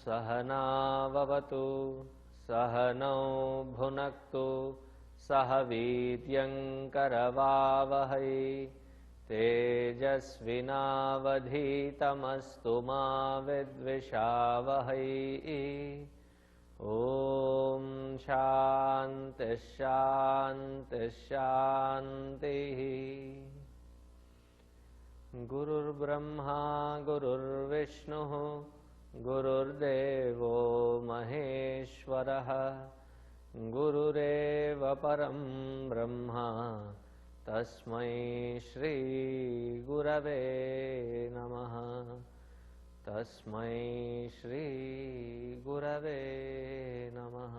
सहना भवतु सहनौ भुनक्तु सह वीर्यङ्करवावहै तेजस्विनावधीतमस्तु मा विद्विषावहै। ॐ शान्ति शान्ति शान्तिः। गुरुर्ब्रह्मा गुरुर्विष्णुः गुरुर्देवो महेश्वरः गुरुरेव परं ब्रह्म तस्मै श्री गुरवे नमः। तस्मै श्री गुरवे नमः।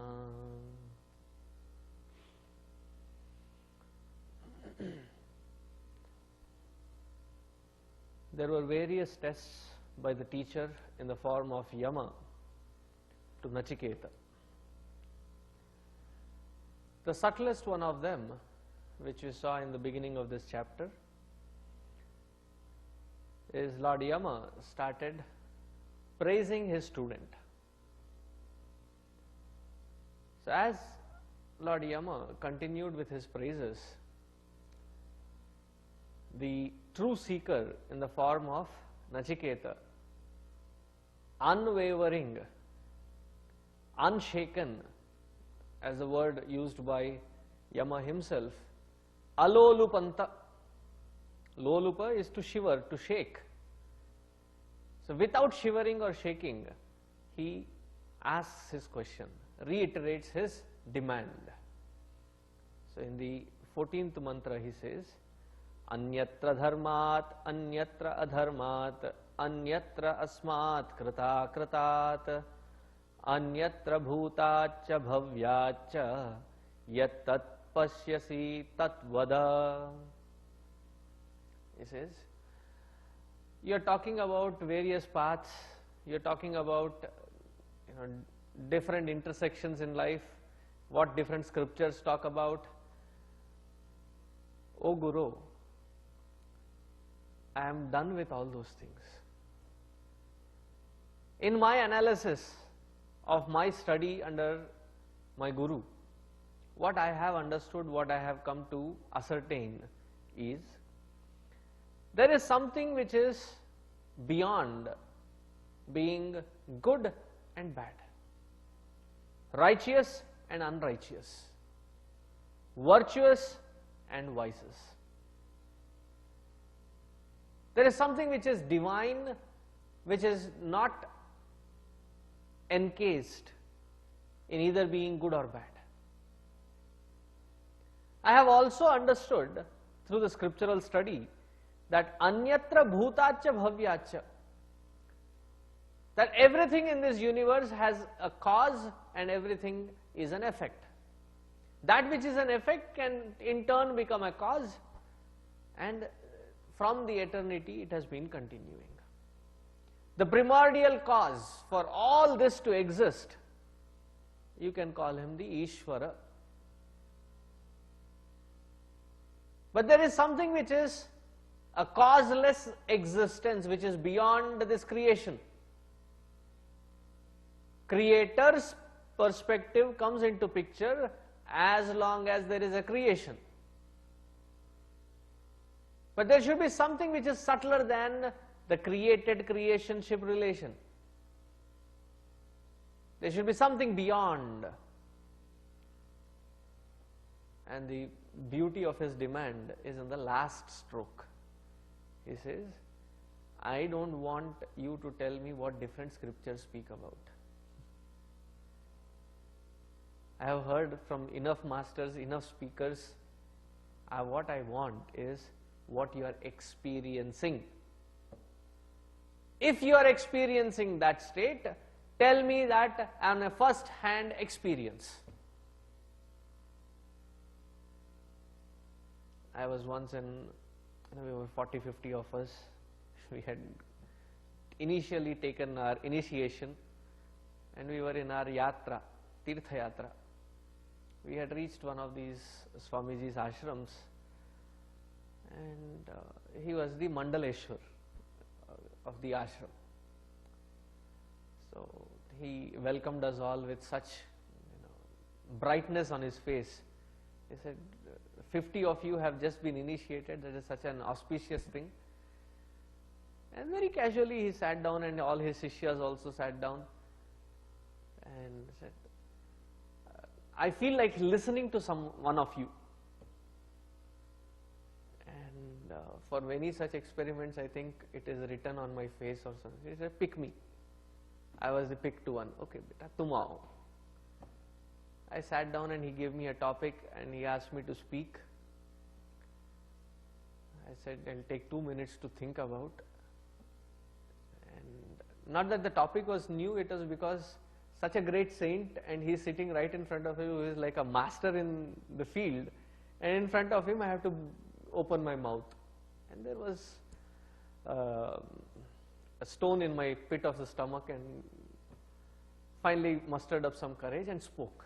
There were various tests by the teacher in the form of Yama to Nachiketa. The subtlest one of them, which we saw in the beginning of this chapter, is Lord Yama started praising his student. So as Lord Yama continued with his praises, the true seeker in the form of Nachiketa, unwavering, unshaken, as the word used by Yama himself, alolupanta. Lolupa is to shiver, to shake. So without shivering or shaking, he asks his question, reiterates his demand. So in the 14th mantra he says, Anyatra dharmat, anyatra adharmat, anyatra asmat krita kritat, anyatra bhutacha bhavyacha, yat tat pasyasi tat vada. He says, you are talking about various paths, you are talking about different intersections in life, what different scriptures talk about. O Guru, I am done with all those things. In my analysis of my study under my Guru, what I have understood, what I have come to ascertain is, there is something which is beyond being good and bad, righteous and unrighteous, virtuous and vices. There is something which is divine, which is not encased in either being good or bad. I have also understood through the scriptural study that anyatra bhutacha bhavyacha, that everything in this universe has a cause and everything is an effect. That which is an effect can in turn become a cause, and from the eternity it has been continuing. The primordial cause for all this to exist, you can call him the Ishvara. But there is something which is a causeless existence, which is beyond this creation. Creator's perspective comes into picture as long as there is a creation. But there should be something which is subtler than the created creationship relation. There should be something beyond. And the beauty of his demand is in the last stroke. He says, I don't want you to tell me what different scriptures speak about. I have heard from enough masters, enough speakers. What I want is what you are experiencing. If you are experiencing that state, tell me that on a first-hand experience. I was once in, we were 40-50 of us. We had initially taken our initiation, and we were in our yatra, Tirtha Yatra. We had reached one of these Swamiji's ashrams, and he was the Mandaleshwar of the ashram. So he welcomed us all with such brightness on his face. He said, 50 of you have just been initiated. That is such an auspicious thing. And very casually he sat down, and all his sishyas also sat down and said, I feel like listening to one of you. And for many such experiments, I think it is written on my face or something. He said, pick me. I was the picked one. Okay, beta, tum aao. I sat down and he gave me a topic and he asked me to speak. I said, I'll take 2 minutes to think about. And not that the topic was new, it was because such a great saint, and he's sitting right in front of him, who is like a master in the field, and in front of him I have to open my mouth. And there was a stone in my pit of the stomach, and finally mustered up some courage and spoke.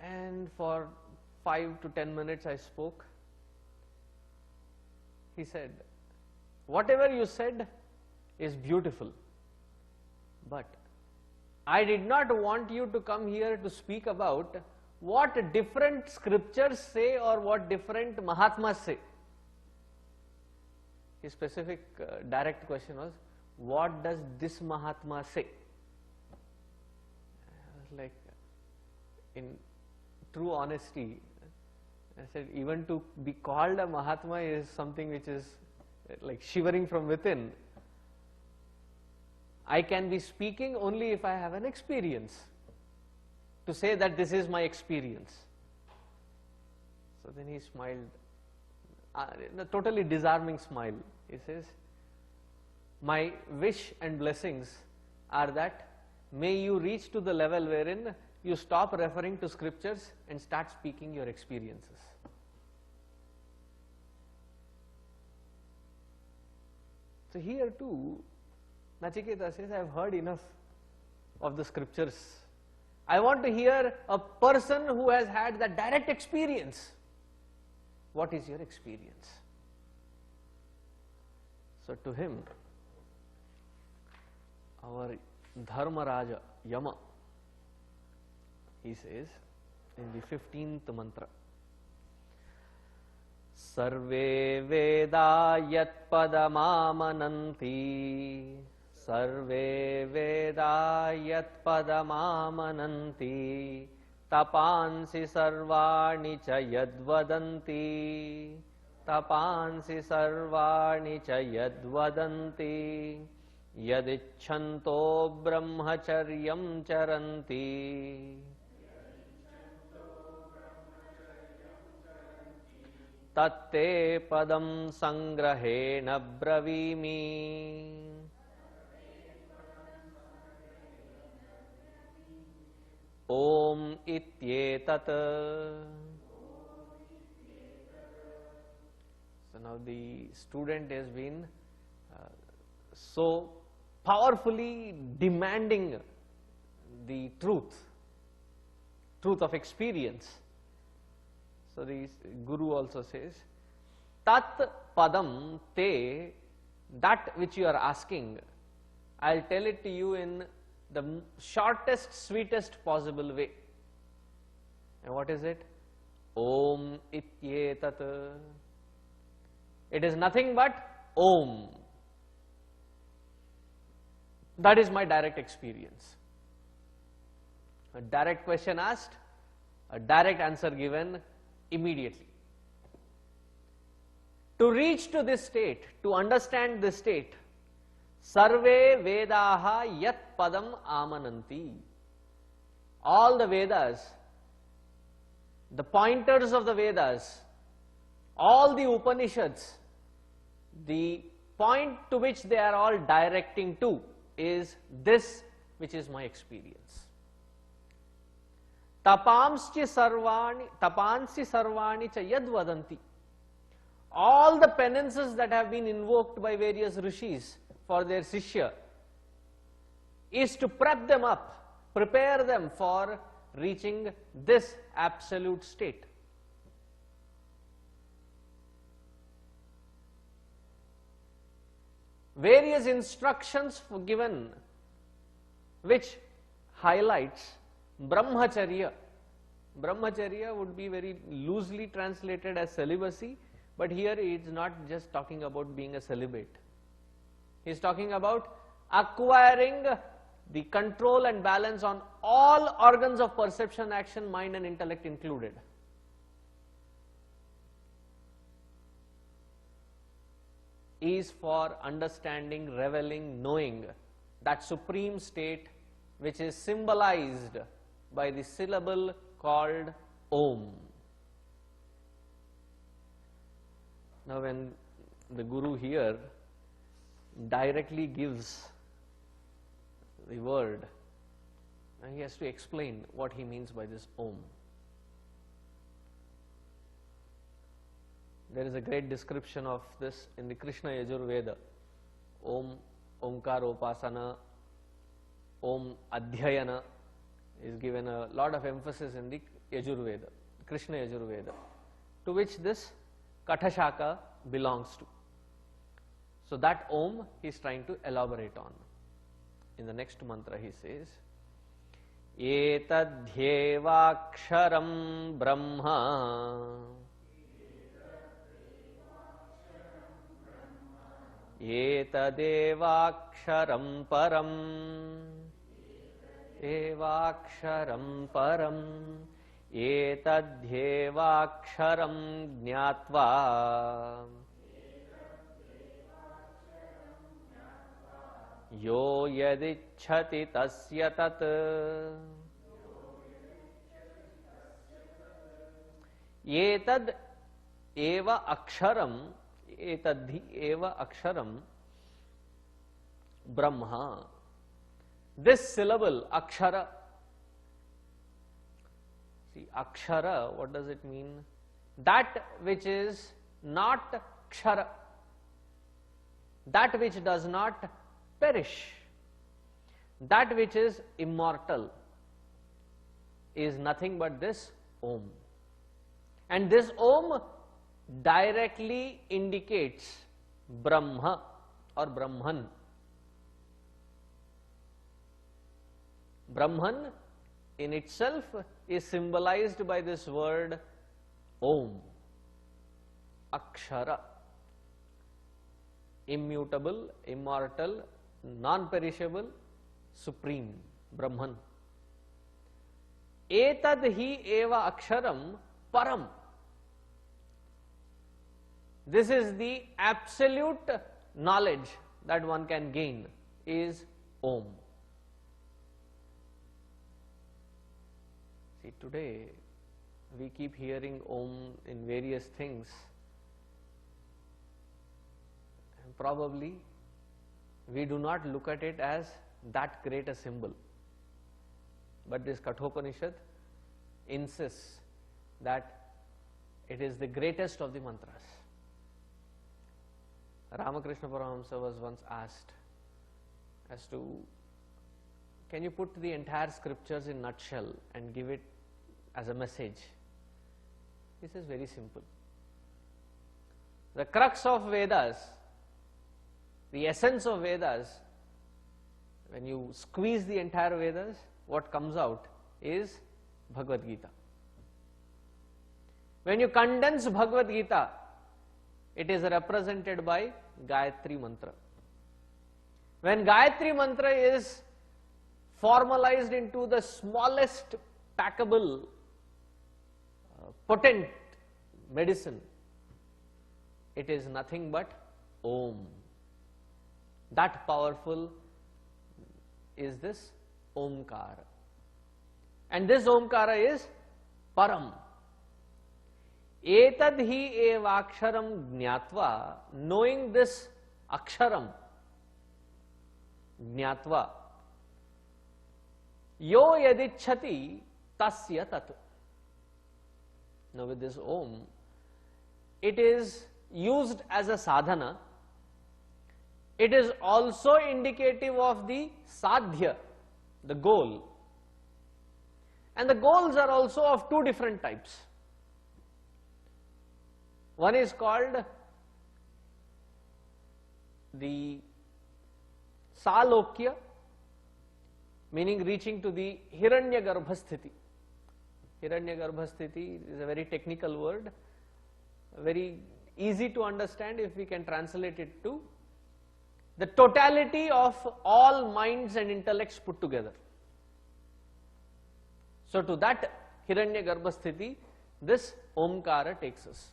And for 5 to 10 minutes I spoke. He said, whatever you said is beautiful, but I did not want you to come here to speak about what different scriptures say or what different Mahatmas say. His specific direct question was, what does this Mahatma say? I was like, in true honesty, I said, even to be called a Mahatma is something which is like shivering from within. I can be speaking only if I have an experience to say that this is my experience. So then he smiled, a totally disarming smile. He says, my wish and blessings are that may you reach to the level wherein you stop referring to scriptures and start speaking your experiences. So here too, Nachiketa says, I have heard enough of the scriptures. I want to hear a person who has had that direct experience. What is your experience? So to him, our Dharmaraja, Yama, he says in the 15th mantra, Sarve Veda Yat Padamamananti, Sarve Veda Yat Padamamananti, Tapansi Sarvani Cha Yadvadanti, Tapansi Sarvani Cha Yadvadanti, Yadichanto Brahmacharyam Charanti, Tatte Padam Sangrahena Bravimi. Om Ityetat. So now the student has been so powerfully demanding the truth of experience. So the Guru also says, Tat Padam Te, that which you are asking, I'll tell it to you in the shortest, sweetest possible way. And what is it? Om Ityetat. It is nothing but Om. That is my direct experience. A direct question asked, a direct answer given immediately. To reach to this state, to understand this state, Sarve Vedaha Yat Padam Amananti. all the Vedas, the pointers of the Vedas, all the Upanishads, the point to which they are all directing to is this, which is my experience. Tapansi sarvani cha yad vadanti. All the penances that have been invoked by various rishis for their Shishya is to prep them up, prepare them for reaching this absolute state. Various instructions given which highlights brahmacharya. Brahmacharya would be very loosely translated as celibacy, but here he is not just talking about being a celibate. He is talking about acquiring the control and balance on all organs of perception, action, mind and intellect included. Is for understanding, reveling, knowing that supreme state which is symbolized by the syllable called Om. Now when the Guru here directly gives the word, and he has to explain what he means by this Om. There is a great description of this in the Krishna Yajurveda. Om, Omkaropasana, Om Adhyayana is given a lot of emphasis in the Yajurveda, Krishna Yajurveda, to which this Kathashaka belongs to. So that Om he is trying to elaborate on. In the next mantra he says, Etadhyevaksharam Brahma Etadevaksharam Param Evaksharam Param Etadhyevaksharam Jnatva Yo yadichhati tasya tat. Etad eva aksharam, etadhi eva aksharam Brahma. This syllable, akshara. See, akshara, what does it mean? That which is not kshara, that which does not perish, that which is immortal is nothing but this Om. And this Om directly indicates Brahma or Brahman. Brahman in itself is symbolized by this word Om, Akshara, immutable, immortal, non-perishable, supreme, Brahman. Etad hi eva aksharam param. This is the absolute knowledge that one can gain, is Om. See, today we keep hearing Om in various things, and probably we do not look at it as that great a symbol. But this Kathopanishad insists that it is the greatest of the mantras. Ramakrishna Paramahamsa was once asked as to, can you put the entire scriptures in nutshell and give it as a message? He says, very simple. The crux of Vedas, the essence of Vedas, when you squeeze the entire Vedas, what comes out is Bhagavad Gita. When you condense Bhagavad Gita, it is represented by Gayatri Mantra. When Gayatri Mantra is formalized into the smallest packable, potent medicine, it is nothing but Om. That powerful is this Omkar. And this Omkara is Param. Etad hi evaksharam jnatva, knowing this aksharam, jnatva, yo yadichhati tasya tat. Now with this Om, it is used as a sadhana. It is also indicative of the sadhya, the goal. And the goals are also of two different types. One is called the Salokya, meaning reaching to the Hiranyagarbha sthiti. Hiranyagarbha sthiti is a very technical word, very easy to understand if we can translate it to the totality of all minds and intellects put together. So to that Hiranyagarbha sthiti, this Omkara takes us.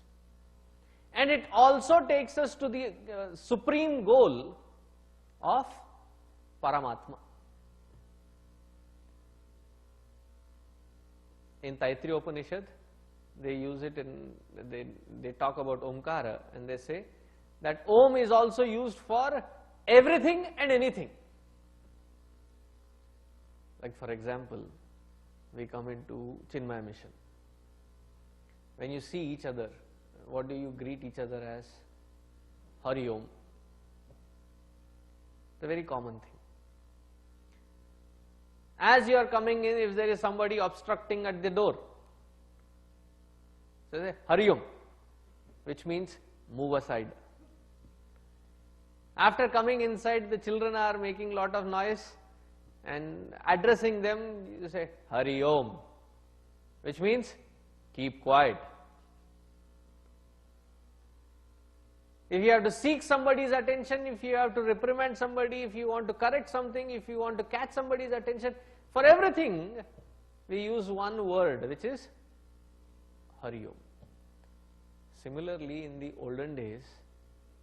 And it also takes us to the supreme goal of Paramatma. In Taittiriya Upanishad, they use it in, they talk about Omkara, and they say that Om is also used for everything and anything. Like for example, we come into Chinmaya mission. When you see each other, what do you greet each other as? Hari Om. It's a very common thing. As you are coming in, if there is somebody obstructing at the door, so say Hari Om, which means move aside. After coming inside, the children are making lot of noise, and addressing them, you say Hari Om, which means keep quiet. If you have to seek somebody's attention, if you have to reprimand somebody, if you want to correct something, if you want to catch somebody's attention, for everything we use one word, which is Hari Om. Similarly, in the olden days,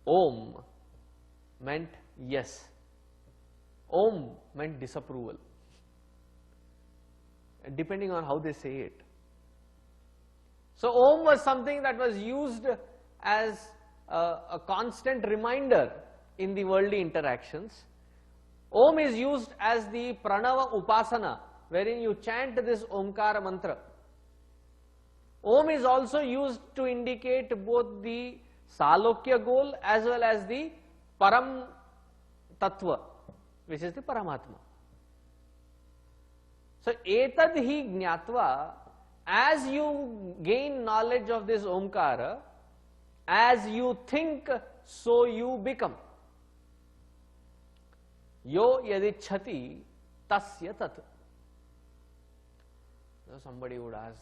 Om meant yes. Om meant disapproval, depending on how they say it. So Om was something that was used as a constant reminder in the worldly interactions. Om is used as the Pranava Upasana, wherein you chant this Omkara mantra. Om is also used to indicate both the Salokya goal as well as the Param Tattva, which is the Paramatma. So, etad hi jnatva, as you gain knowledge of this Omkara, as you think, so you become. Yo yadichhati tasya tat. So somebody would ask,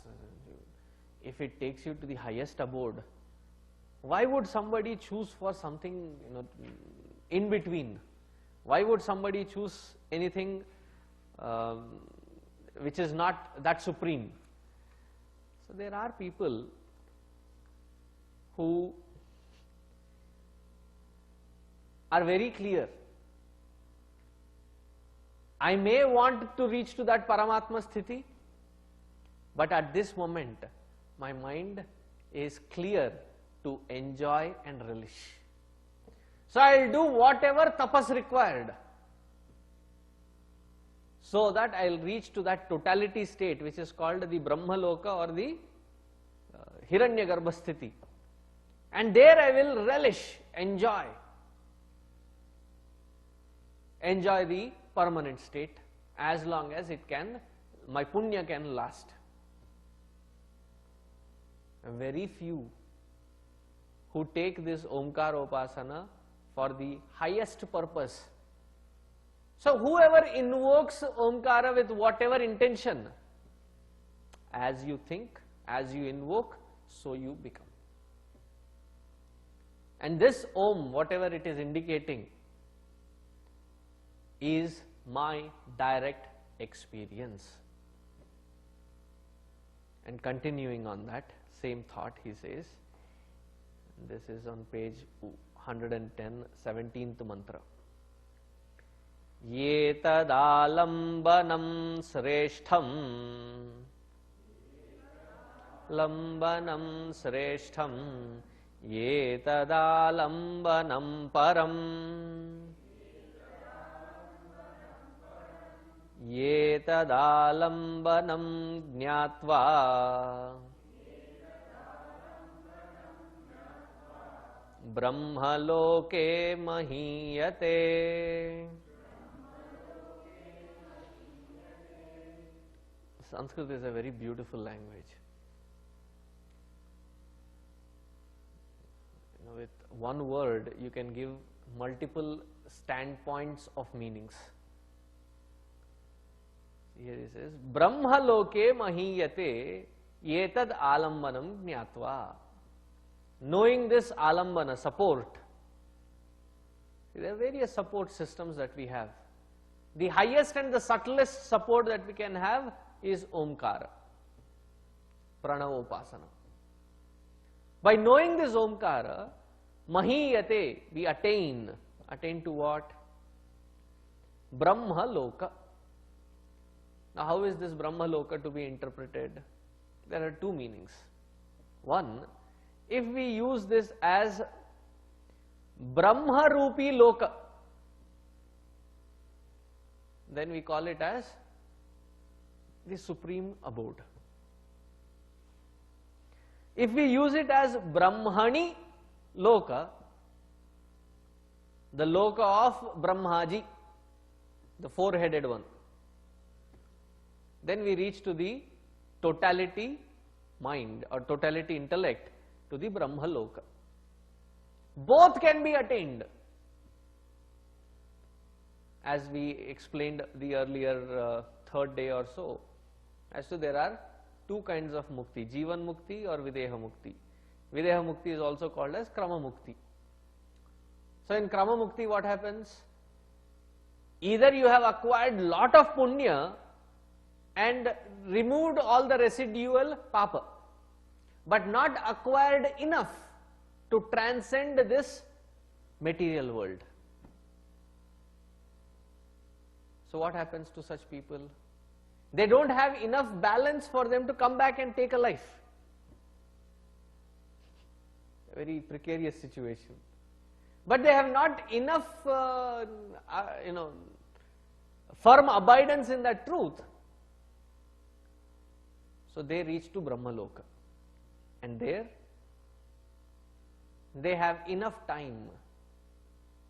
if it takes you to the highest abode, why would somebody choose for something, in between? Why would somebody choose anything which is not that supreme? So there are people who are very clear. I may want to reach to that Paramatma sthiti, but at this moment my mind is clear to enjoy and relish. So I will do whatever tapas required so that I will reach to that totality state, which is called the Brahmaloka or the Hiranyagarbha sthiti. And there I will relish, enjoy the permanent state as long as it can, my punya can last. Very few who take this Omkara Upasana for the highest purpose. So whoever invokes Omkara with whatever intention, as you think, as you invoke, so you become. And this Om, whatever it is indicating, is my direct experience. And continuing on that same thought, he says, this is on page 110, 17th mantra. Yetadalambanam sreshtham. Lambanam sreshtham. Yetadalambanam param. Yetadalambanam jnatva. Brahmaloke mahiyate. Sanskrit is a very beautiful language. With one word you can give multiple standpoints of meanings. Here he says, Brahmaloke mahiyate yetad alambanam jnatva. Knowing this alambana, support. There are various support systems that we have. The highest and the subtlest support that we can have is Omkara, Pranavopasana. By knowing this Omkara, mahiyate, we attain. Attain to what? Brahma Loka. Now how is this Brahma Loka to be interpreted? There are two meanings. One, if we use this as Brahma Rupi Loka, then we call it as the supreme abode. If we use it as Brahmani Loka, the Loka of Brahmaji, the four-headed one, then we reach to the totality mind or totality intellect, to the Brahma Loka. Both can be attained, as we explained the earlier third day or so, as to there are two kinds of mukti, Jivan Mukti or Videha Mukti. Videha Mukti is also called as Krama Mukti. So in Krama Mukti what happens? Either you have acquired lot of punya and removed all the residual papa, but not acquired enough to transcend this material world. So what happens to such people? They don't have enough balance for them to come back and take a life. A very precarious situation. But they have not enough, firm abidance in that truth. So they reach to Brahmaloka. And there, they have enough time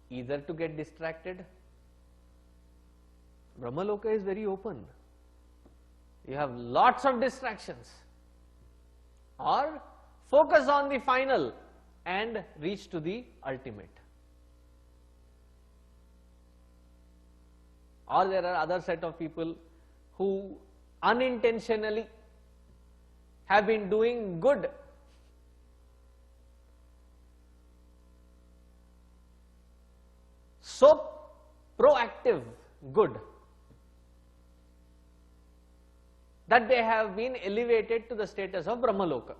either to get distracted. Brahmaloka is very open. You have lots of distractions. Or focus on the final and reach to the ultimate. Or there are other set of people who unintentionally have been doing good. So proactive good that they have been elevated to the status of Brahmaloka.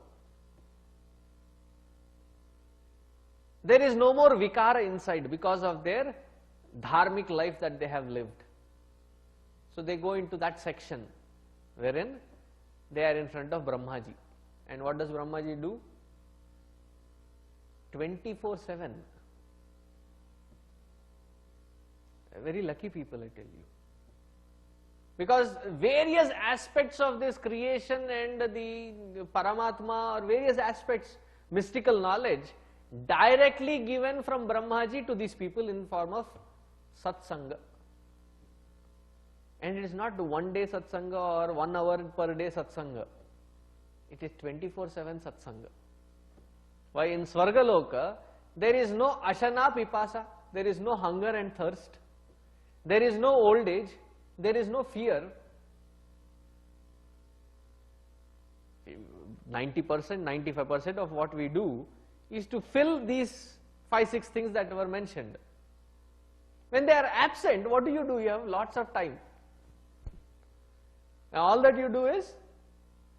There is no more vikara inside because of their dharmic life that they have lived. So they go into that section wherein they are in front of Brahmaji. And what does Brahmaji do? 24/7. Very lucky people, I tell you. Because various aspects of this creation and the Paramatma, or various aspects, mystical knowledge, directly given from Brahmaji to these people in form of satsanga. And it is not 1 day satsanga or 1 hour per day satsanga. It is 24/7 satsanga. Why in Svargaloka, there is no ashana pipasa, there is no hunger and thirst, there is no old age, there is no fear. 90%, 95% of what we do is to fill these 5-6 things that were mentioned. When they are absent, what do? You have lots of time. And all that you do is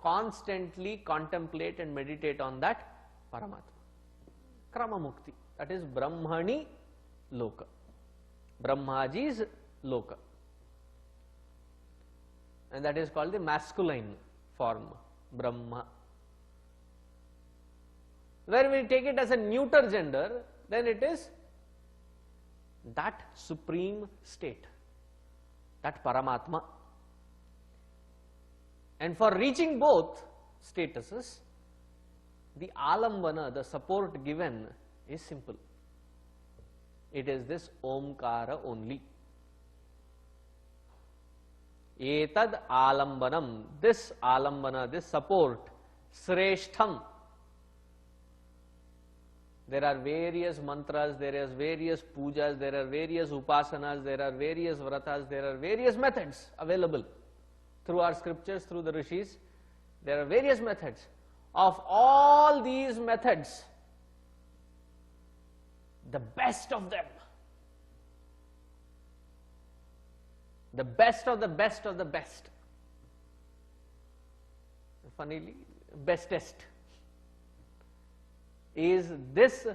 constantly contemplate and meditate on that Paramatma. Krama Mukti, that is Brahmani Loka. Brahmaji's loka, and that is called the masculine form, Brahma. Where we take it as a neuter gender, then it is that supreme state, that Paramatma. And for reaching both statuses, the alambana, the support given, is simple. It is this Omkara only. Etad alambanam, this alambana, this support, sreshtham. There are various mantras, there are various pujas, there are various upasanas, there are various vratas, there are various methods available through our scriptures, through the rishis. There are various methods. Of all these methods, the best of them, the best of the best of the best, funnily, bestest, is this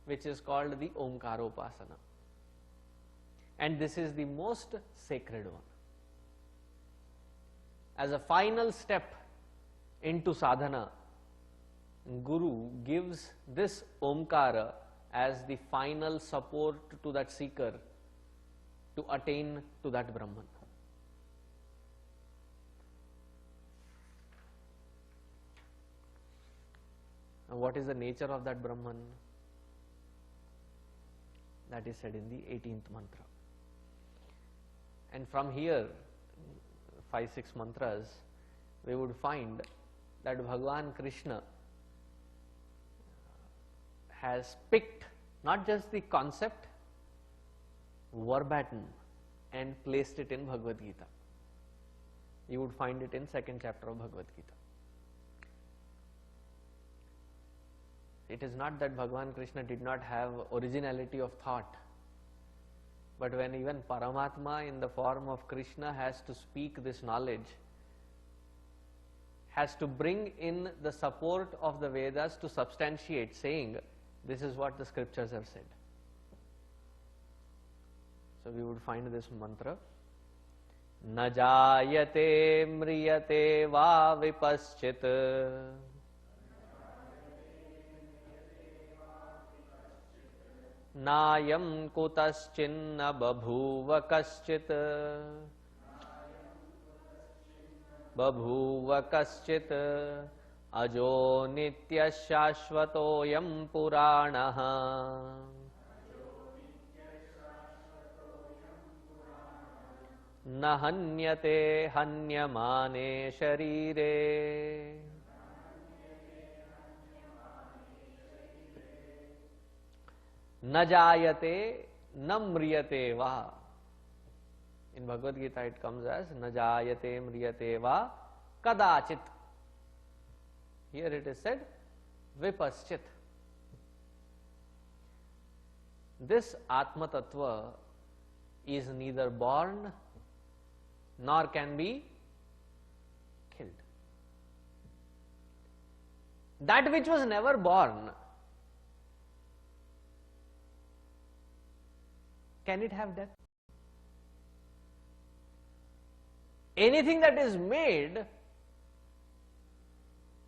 which is called the Omkaropasana. And this is the most sacred one. As a final step into sadhana, Guru gives this Omkara as the final support to that seeker to attain to that Brahman. And what is the nature of that Brahman? That is said in the 18th mantra. And from here, 5-6 mantras, we would find that Bhagavan Krishna has picked not just the concept verbatim and placed it in Bhagavad Gita. You would find it in 2nd chapter of Bhagavad Gita. It is not that Bhagavan Krishna did not have originality of thought, but when even Paramatma in the form of Krishna has to speak this knowledge, has to bring in the support of the Vedas to substantiate, saying, this is what the scriptures have said. So we would find this mantra, Na jayate mriyate va vipaschit Nayam kutaschinna babhuva kaschit Babhuva kaschit Ajo nitya shashvatoyam puranaha Na hanyate hanyamane sharire Na jayate na mriyate va. In Bhagavad Gita it comes as na jayate mriyate va kadachit. Here it is said vipaschit. This Atma Tattva is neither born nor can be killed. That which was never born, can it have death? Anything that is made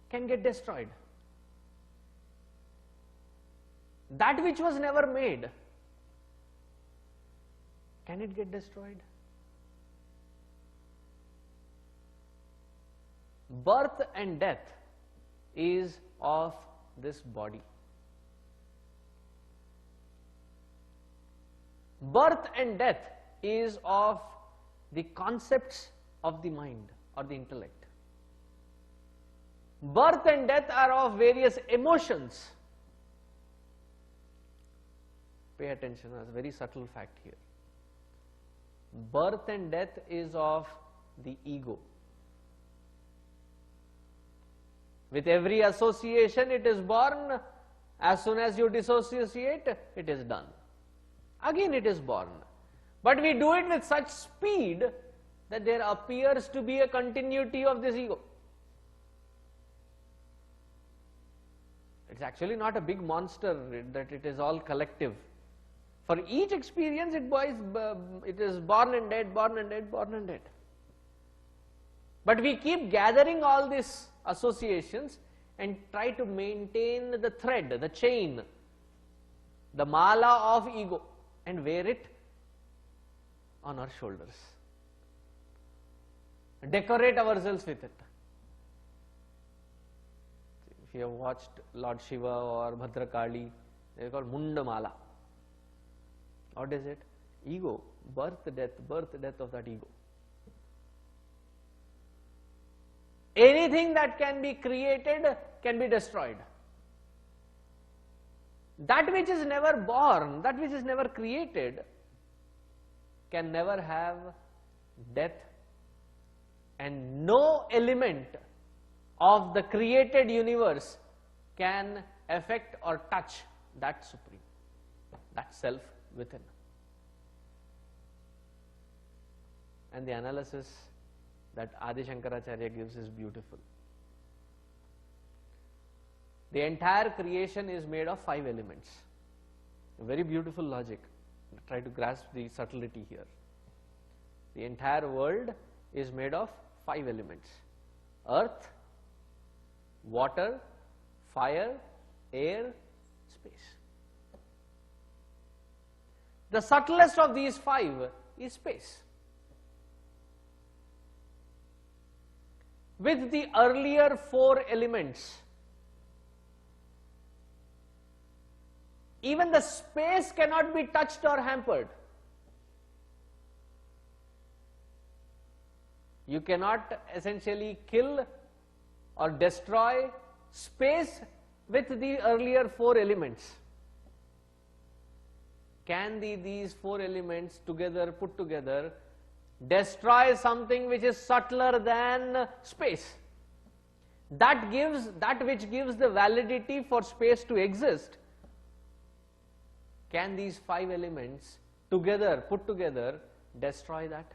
can get destroyed. That which was never made, can it get destroyed? Birth and death is of this body. Birth and death is of the concepts of the mind or the intellect. Birth and death are of various emotions. Pay attention, there's a very subtle fact here. Birth and death is of the ego. With every association it is born, as soon as you dissociate, it is done. Again it is born. But we do it with such speed that there appears to be a continuity of this ego. It's actually not a big monster, that it is all collective. For each experience it is born and dead, born and dead, born and dead. But we keep gathering all these associations and try to maintain the thread, the chain, the mala of ego, and wear it on our shoulders. Decorate ourselves with it. If you have watched Lord Shiva or Bhadrakali, they are called Mundamala. What is it? Ego, birth, death of that ego. Anything that can be created can be destroyed. That which is never born, that which is never created, can never have death, and no element of the created universe can affect or touch that supreme, that self within. And the analysis that Adi Shankaracharya gives is beautiful. The entire creation is made of 5 elements. A very beautiful logic. Try to grasp the subtlety here. The entire world is made of 5 elements: earth, water, fire, air, space. The subtlest of these 5 is space. With the earlier 4 elements, even the space cannot be touched or hampered. You cannot essentially kill or destroy space with the earlier 4 elements. Can these 4 elements together, put together, destroy something which is subtler than space? That which gives the validity for space to exist. Can these 5 elements together, put together, destroy that?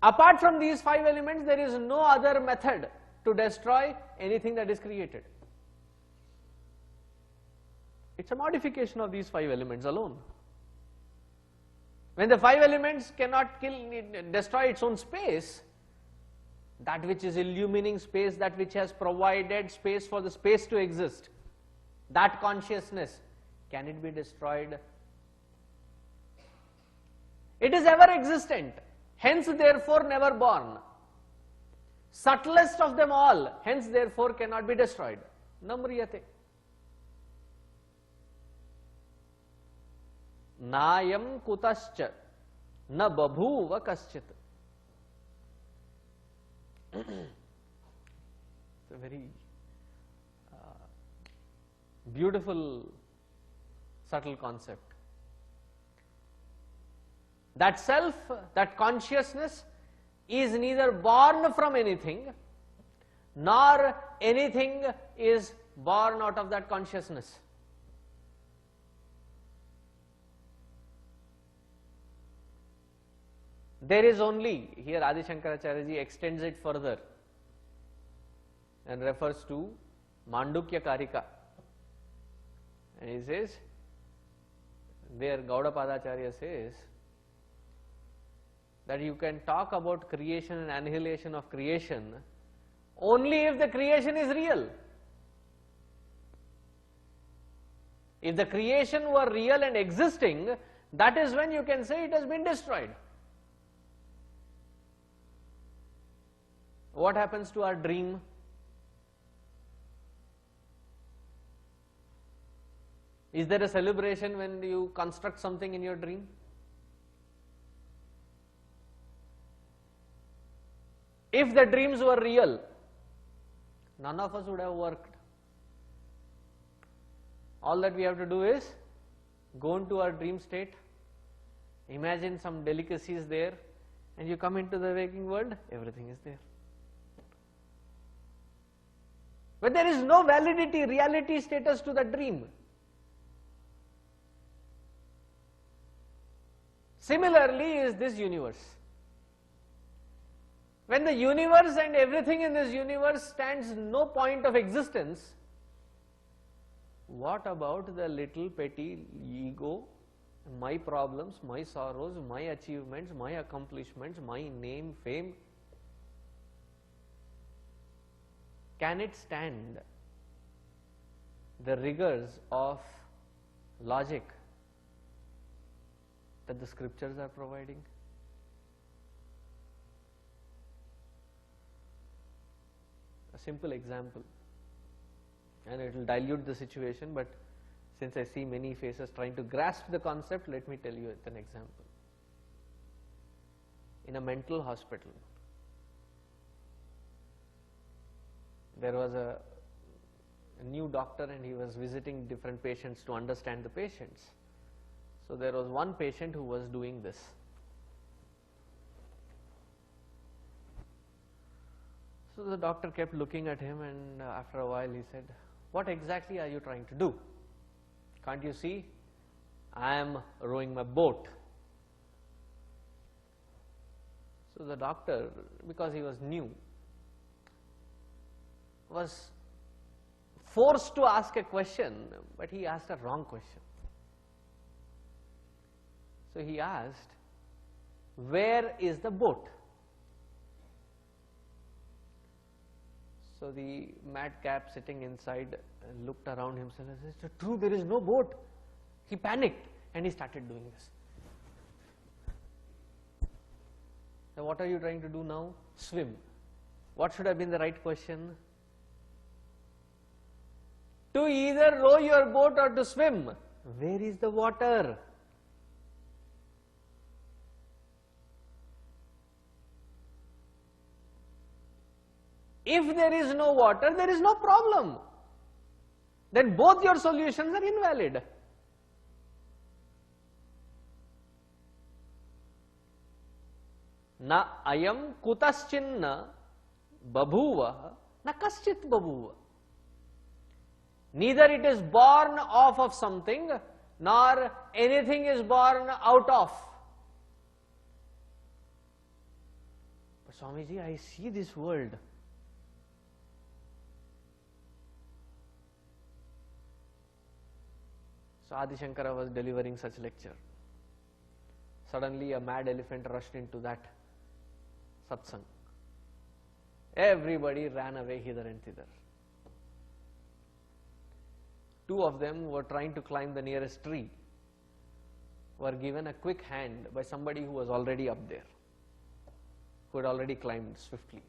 Apart from these 5 elements, there is no other method to destroy anything that is created. It's a modification of these 5 elements alone. When the 5 elements cannot destroy its own space, that which is illumining space, that which has provided space for the space to exist, that consciousness, can it be destroyed? It is ever existent, hence therefore never born. Subtlest of them all, hence therefore cannot be destroyed. Namriyate. Nayam kutascha na babhuva kaschit. It's a very beautiful, subtle concept. That self, that consciousness is neither born from anything, nor anything is born out of that consciousness. There is only, here Adi Shankaracharya ji extends it further and refers to Mandukya Karika. And he says, there Gaudapadacharya says that you can talk about creation and annihilation of creation only if the creation is real. If the creation were real and existing, that is when you can say it has been destroyed. What happens to our dream? Is there a celebration when you construct something in your dream? If the dreams were real, none of us would have worked. All that we have to do is go into our dream state, imagine some delicacies there, and you come into the waking world, everything is there. But there is no validity, reality status to the dream. Similarly is this universe. When the universe and everything in this universe stands no point of existence, What about the little petty ego, my problems, my sorrows, my achievements, my accomplishments, my name, fame? Can it stand the rigors of logic that the scriptures are providing? A simple example, and it will dilute the situation, but since I see many faces trying to grasp the concept, let me tell you an example. In a mental hospital, there was a new doctor and he was visiting different patients to understand the patients. So there was one patient who was doing this. So the doctor kept looking at him, and after a while he said, "What exactly are you trying to do? Can't you see? I am rowing my boat." So the doctor, because he was new, was forced to ask a question, but he asked a wrong question. So he asked, "Where is the boat?" So the madcap sitting inside looked around himself and said, "True, there is no boat." He panicked and he started doing this. Now, what are you trying to do now? Swim. What should have been the right question? To either row your boat or to swim. Where is the water? If there is no water, there is no problem. Then both your solutions are invalid. Na ayam kutaschinna babhuva na kaschit babhuva. Neither it is born off of something, nor anything is born out of. But Swamiji, I see this world. So Adi Shankara was delivering such lecture. Suddenly a mad elephant rushed into that satsang. Everybody ran away hither and thither. Two of them were trying to climb the nearest tree, were given a quick hand by somebody who was already up there, who had already climbed swiftly.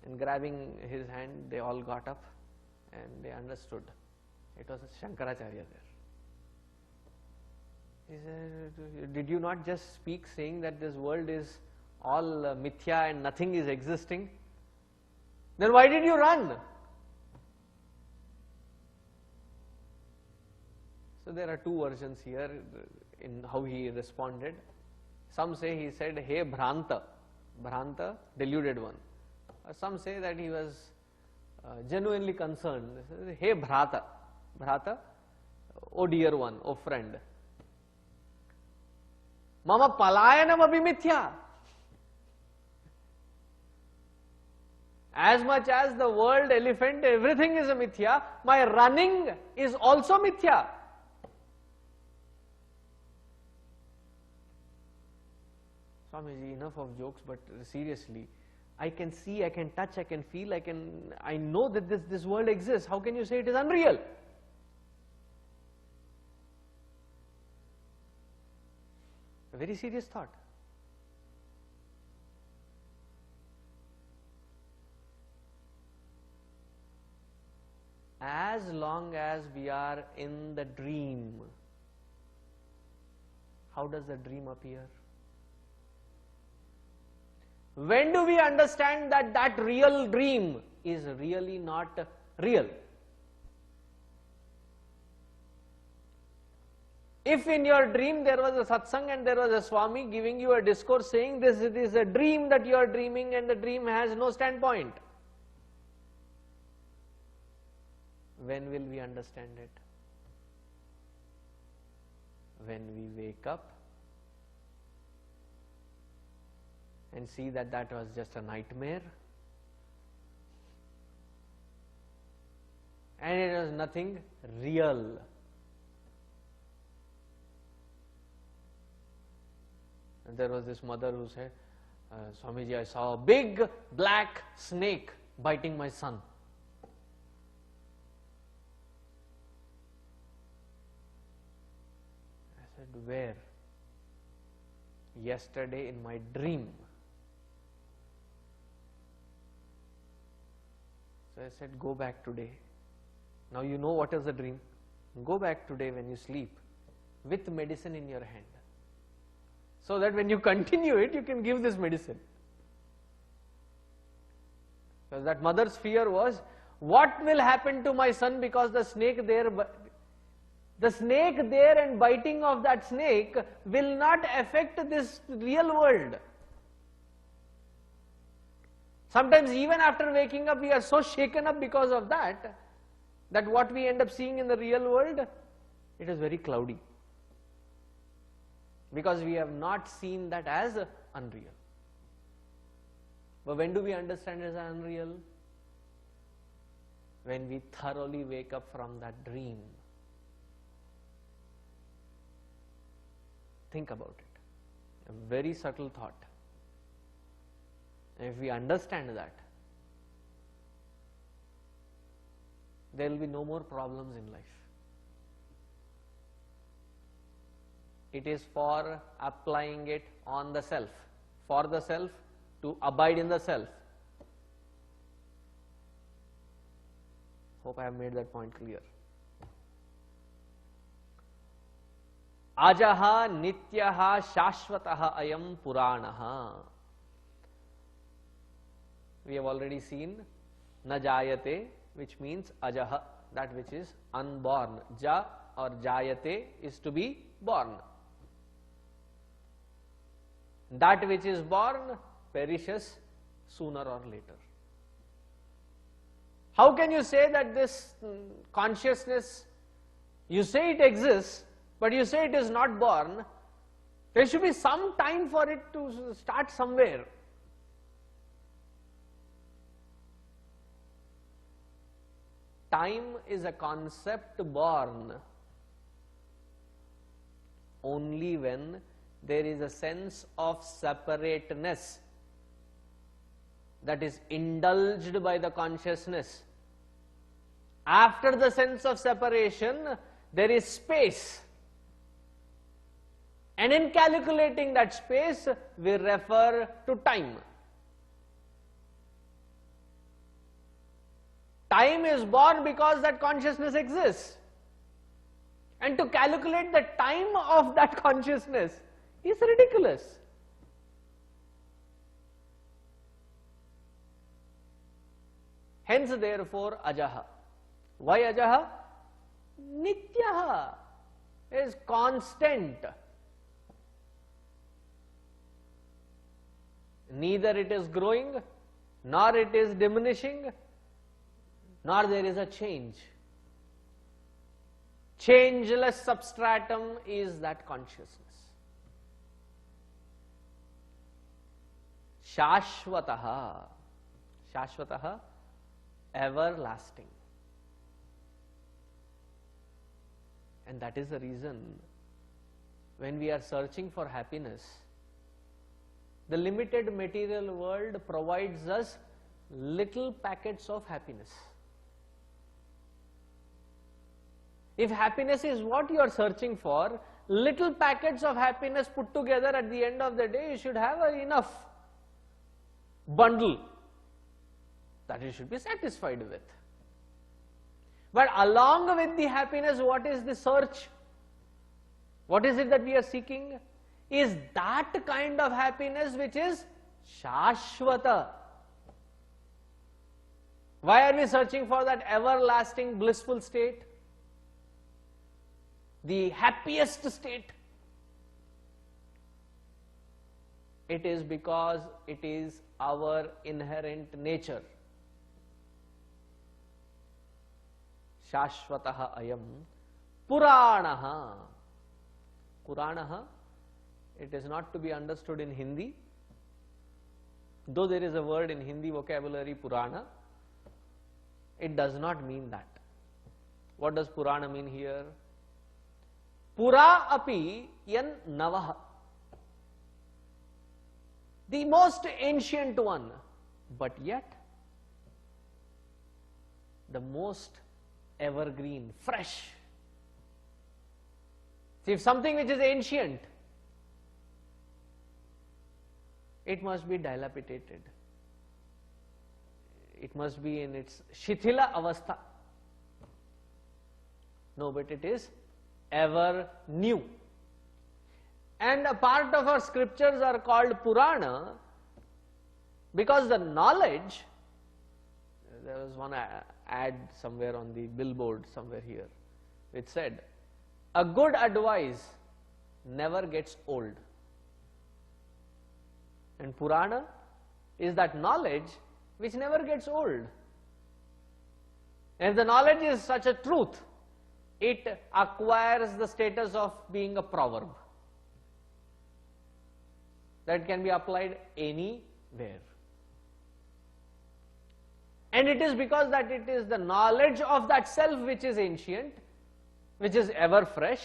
And grabbing his hand, they all got up and they understood. It was Shankaracharya there. He said, "Did you not just speak saying that this world is all mithya and nothing is existing? Then why did you run?" So there are two versions here in how he responded. Some say he said, "Hey Bhranta," Bhranta, deluded one. Some say that he was genuinely concerned. "Hey Bhrata," Bhrata, "Oh dear one, oh friend. Mama palayanam abhi mithya." As much as the world, elephant, everything is a mithya, my running is also mithya. Swamiji, enough of jokes, but seriously, I can see, I can touch, I can feel, I know that this world exists. How can you say it is unreal? A very serious thought. As long as we are in the dream, how does the dream appear? When do we understand that that real dream is really not real? If in your dream there was a satsang and there was a Swami giving you a discourse saying this is a dream that you are dreaming and the dream has no standpoint, when will we understand it? When we wake up and see that that was just a nightmare, and it was nothing real. And there was this mother who said, Swamiji, I saw a big black snake biting my son. I said, where? Yesterday in my dream. So I said, go back today. Now you know what is the dream. Go back today when you sleep with medicine in your hand, so that when you continue it, you can give this medicine. Because that mother's fear was, what will happen to my son because the snake there and biting of that snake will not affect this real world. Sometimes even after waking up, we are so shaken up because of that, that what we end up seeing in the real world, it is very cloudy. Because we have not seen that as unreal. But when do we understand it as unreal? When we thoroughly wake up from that dream. Think about it. A very subtle thought. And if we understand that, there will be no more problems in life. It is for applying it on the self, for the self, to abide in the self. Hope I have made that point clear. Ajaha nityaha shashvataha ayam puranaha. We have already seen na jayate, which means ajaha, that which is unborn. Ja or jayate is to be born. That which is born perishes sooner or later. How can you say that this consciousness, you say it exists, but you say it is not born? There should be some time for it to start somewhere. Time is a concept born only when there is a sense of separateness that is indulged by the consciousness. After the sense of separation, there is space. And in calculating that space, we refer to time. Time is born because that consciousness exists. And to calculate the time of that consciousness is ridiculous. Hence, therefore, ajaha. Why ajaha? Nityaha is constant. Neither it is growing, nor it is diminishing, nor there is a change. Changeless substratum is that consciousness. Shashvataha. Shashvataha, everlasting. And that is the reason when we are searching for happiness, the limited material world provides us little packets of happiness. If happiness is what you are searching for, little packets of happiness put together at the end of the day, you should have enough bundle that you should be satisfied with. But along with the happiness, what is the search? What is it that we are seeking? Is that kind of happiness which is shashvata. Why are we searching for that everlasting blissful state? The happiest state? It is because it is our inherent nature. Shashvataha ayam puranaha. Puranaha, it is not to be understood in Hindi. Though there is a word in Hindi vocabulary, Purana, it does not mean that. What does Purana mean here? Pura api yan navaha. The most ancient one, but yet the most evergreen, fresh. See, if something which is ancient, it must be dilapidated. It must be in its shithila avastha. No, but it is ever new. And a part of our scriptures are called Purana because the knowledge, there was one ad somewhere on the billboard somewhere here, which said, a good advice never gets old. And Purana is that knowledge which never gets old. And if the knowledge is such a truth, it acquires the status of being a proverb that can be applied anywhere. And it is because that it is the knowledge of that self which is ancient, which is ever fresh,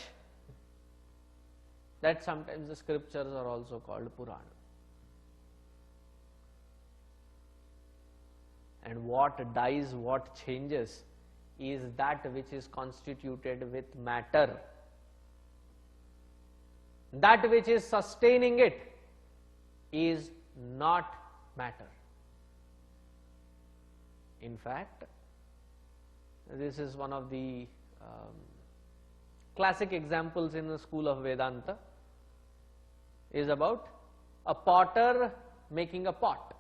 that sometimes the scriptures are also called Purana. And what dies, what changes, is that which is constituted with matter. That which is sustaining it is not matter. In fact, this is one of the classic examples in the school of Vedanta, is about a potter making a pot.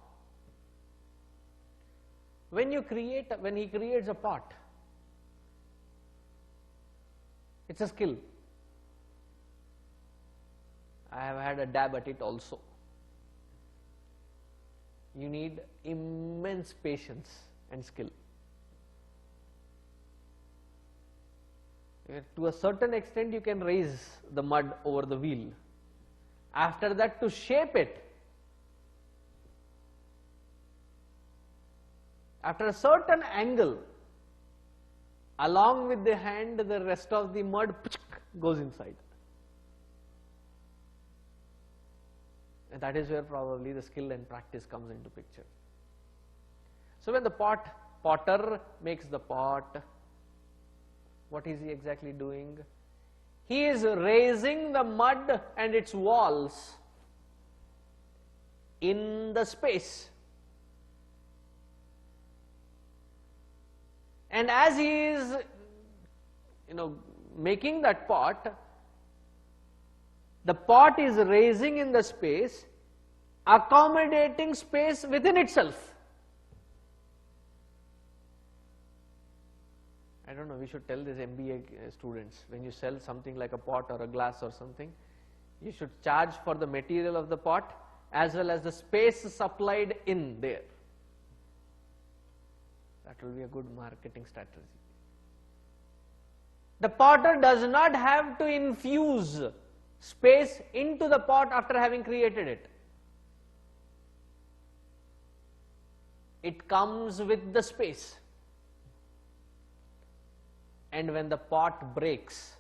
When he creates a pot, it's a skill. I have had a dab at it also. You need immense patience and skill. To a certain extent, you can raise the mud over the wheel. After that, to shape it, after a certain angle, along with the hand, the rest of the mud goes inside. And that is where probably the skill and practice comes into picture. So when the potter makes the pot, what is he exactly doing? He is raising the mud and its walls in the space. And as he is, making that pot, the pot is raising in the space, accommodating space within itself. I don't know, we should tell this MBA students, when you sell something like a pot or a glass or something, you should charge for the material of the pot as well as the space supplied in there. That will be a good marketing strategy. The potter does not have to infuse space into the pot after having created it. It comes with the space. And when the pot breaks,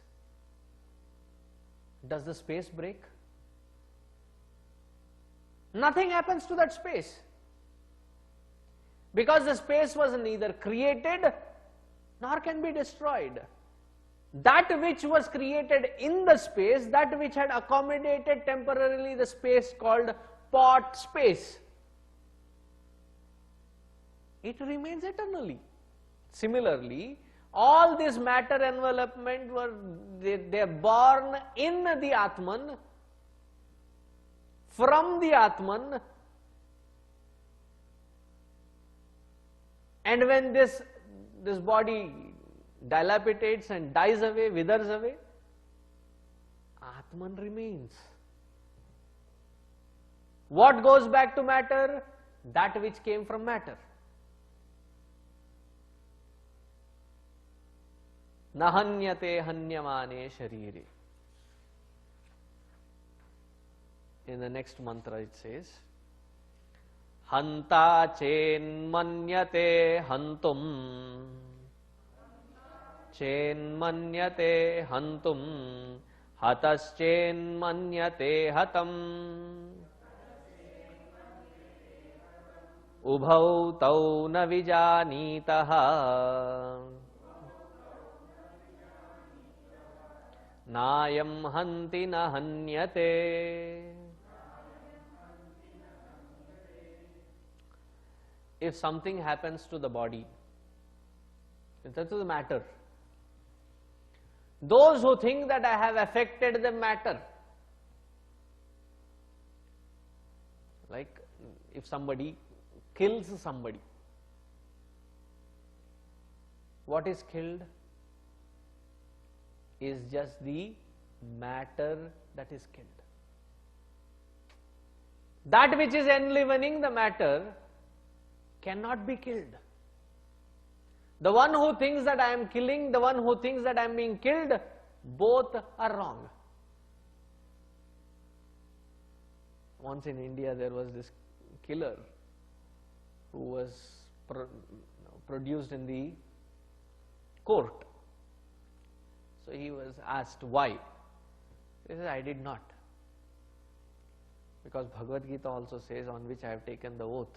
does the space break? Nothing happens to that space. Because the space was neither created nor can be destroyed. That which was created in the space, that which had accommodated temporarily the space called pot space, it remains eternally. Similarly, all this matter envelopment they are born in the Atman, from the Atman, and when this body dilapidates and dies away, withers away, Atman remains. What goes back to matter? That which came from matter. Nahanyate hanyamane sharire. In the next mantra it says, Hanta chen manyate hantum चेन्मन्यते हन्तुं हतश्चेन्मन्यते हतम् उभौ तौ न विजानीतः नायं हन्ति न हन्यते. If something happens to the body, that is the matter. Those who think that I have affected the matter, like if somebody kills somebody, what is killed is just the matter that is killed. That which is enlivening the matter cannot be killed. The one who thinks that I am killing, the one who thinks that I am being killed, both are wrong. Once in India there was this killer who was produced in the court. So he was asked why. He said, I did not. Because Bhagavad Gita also says, on which I have taken the oath,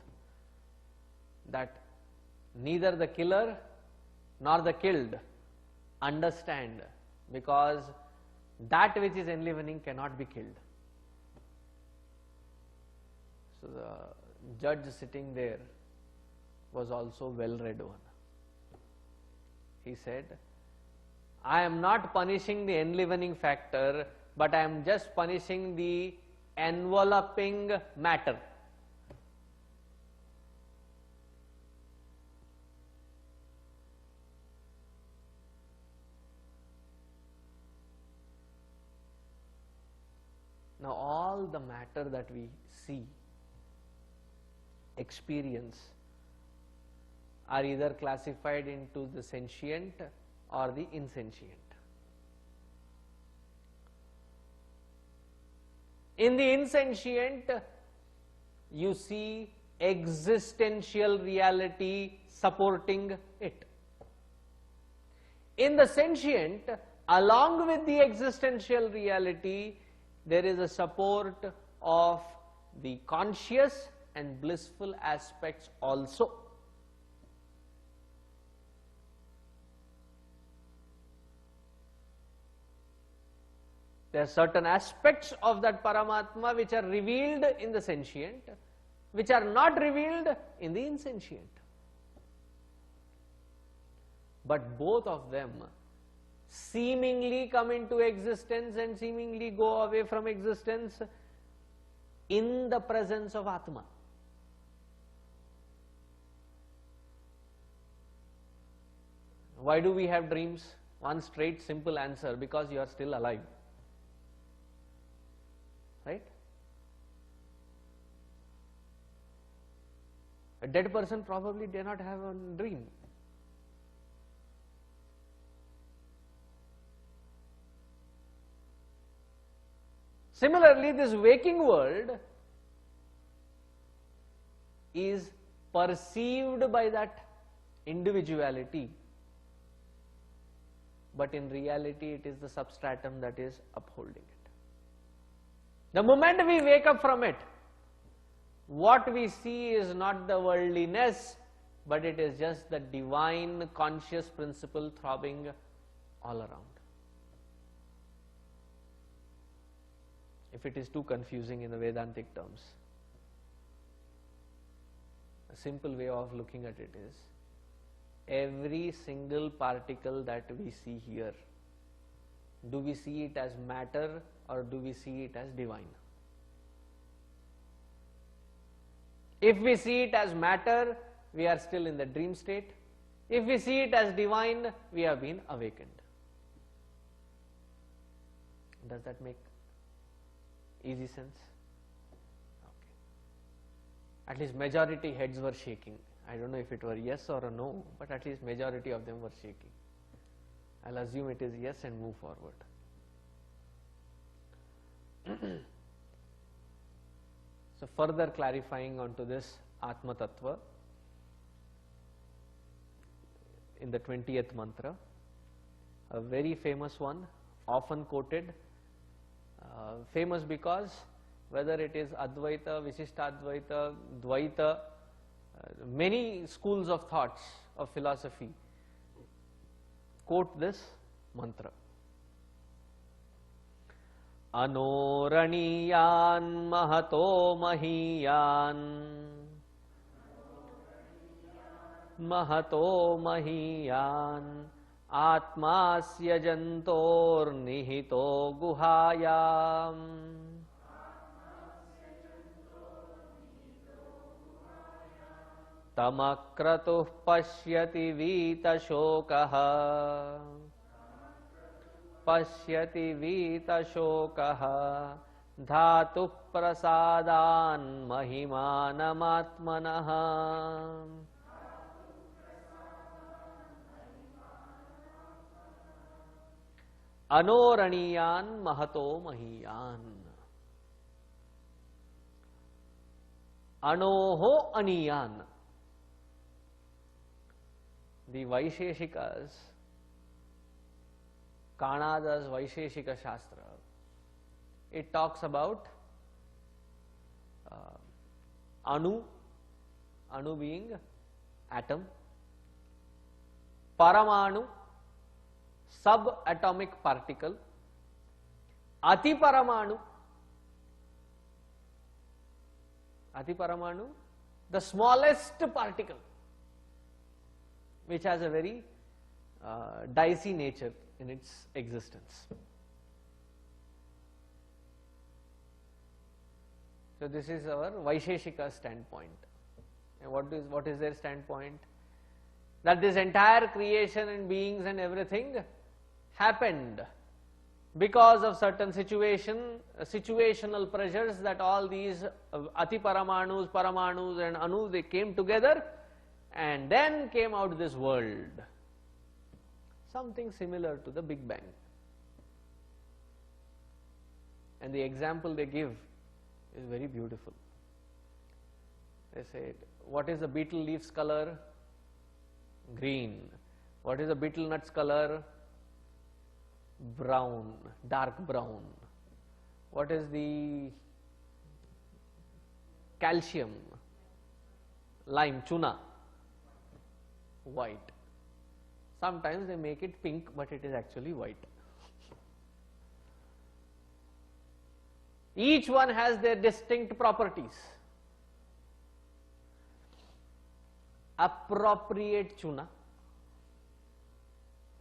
that neither the killer nor the killed understand, because that which is enlivening cannot be killed. So the judge sitting there was also well-read one. He said, I am not punishing the enlivening factor, but I am just punishing the enveloping matter. Now all the matter that we see, experience, are either classified into the sentient or the insentient. In the insentient, you see existential reality supporting it. In the sentient, along with the existential reality, there is a support of the conscious and blissful aspects also. There are certain aspects of that Paramatma which are revealed in the sentient, which are not revealed in the insentient. But both of them seemingly come into existence and seemingly go away from existence in the presence of Atma. Why do we have dreams? One straight, simple answer: because you are still alive. Right? A dead person probably did not have a dream. Similarly, this waking world is perceived by that individuality, but in reality it is the substratum that is upholding it. The moment we wake up from it, what we see is not the worldliness, but it is just the divine conscious principle throbbing all around. If it is too confusing in the Vedantic terms, a simple way of looking at it is, every single particle that we see here, do we see it as matter or do we see it as divine? If we see it as matter, we are still in the dream state. If we see it as divine, we have been awakened. Does that make easy sense? Okay. At least majority heads were shaking. I don't know if it were yes or a no, but at least majority of them were shaking. I'll assume it is yes and move forward. So further clarifying onto this Atma Tattva, in the 20th mantra, a very famous one, often quoted, famous because whether it is Advaita, Vishishtadvaita, Dvaita, many schools of thoughts of philosophy quote this mantra. Anoraniyan mahato mahiyan, mahato mahiyan, atmasya jantor nihito guhayam. Tamakratuh pashyati vita shokaha, pashyati vita shokaha, dhatu prasadan mahimanam anoraniyan mahato mahiyan. Anoho aniyan. The Vaisheshikas, Kanada's Vaisheshika Shastra, it talks about Anu being atom, Paramanu, subatomic particle, Atiparamanu, the smallest particle, which has a very dicey nature in its existence. So this is our Vaisheshika standpoint. And what is their standpoint? That this entire creation and beings and everything happened because of certain situational pressures, that all these Atiparamanus, Paramanus and Anu, they came together and then came out this world. Something similar to the Big Bang. And the example they give is very beautiful. They say, what is the beetle leaf's color? Green. What is the beetle nut's color? Brown, dark brown. What is the calcium? Lime, tuna? White. Sometimes they make it pink, but it is actually white. Each one has their distinct properties. Appropriate tuna.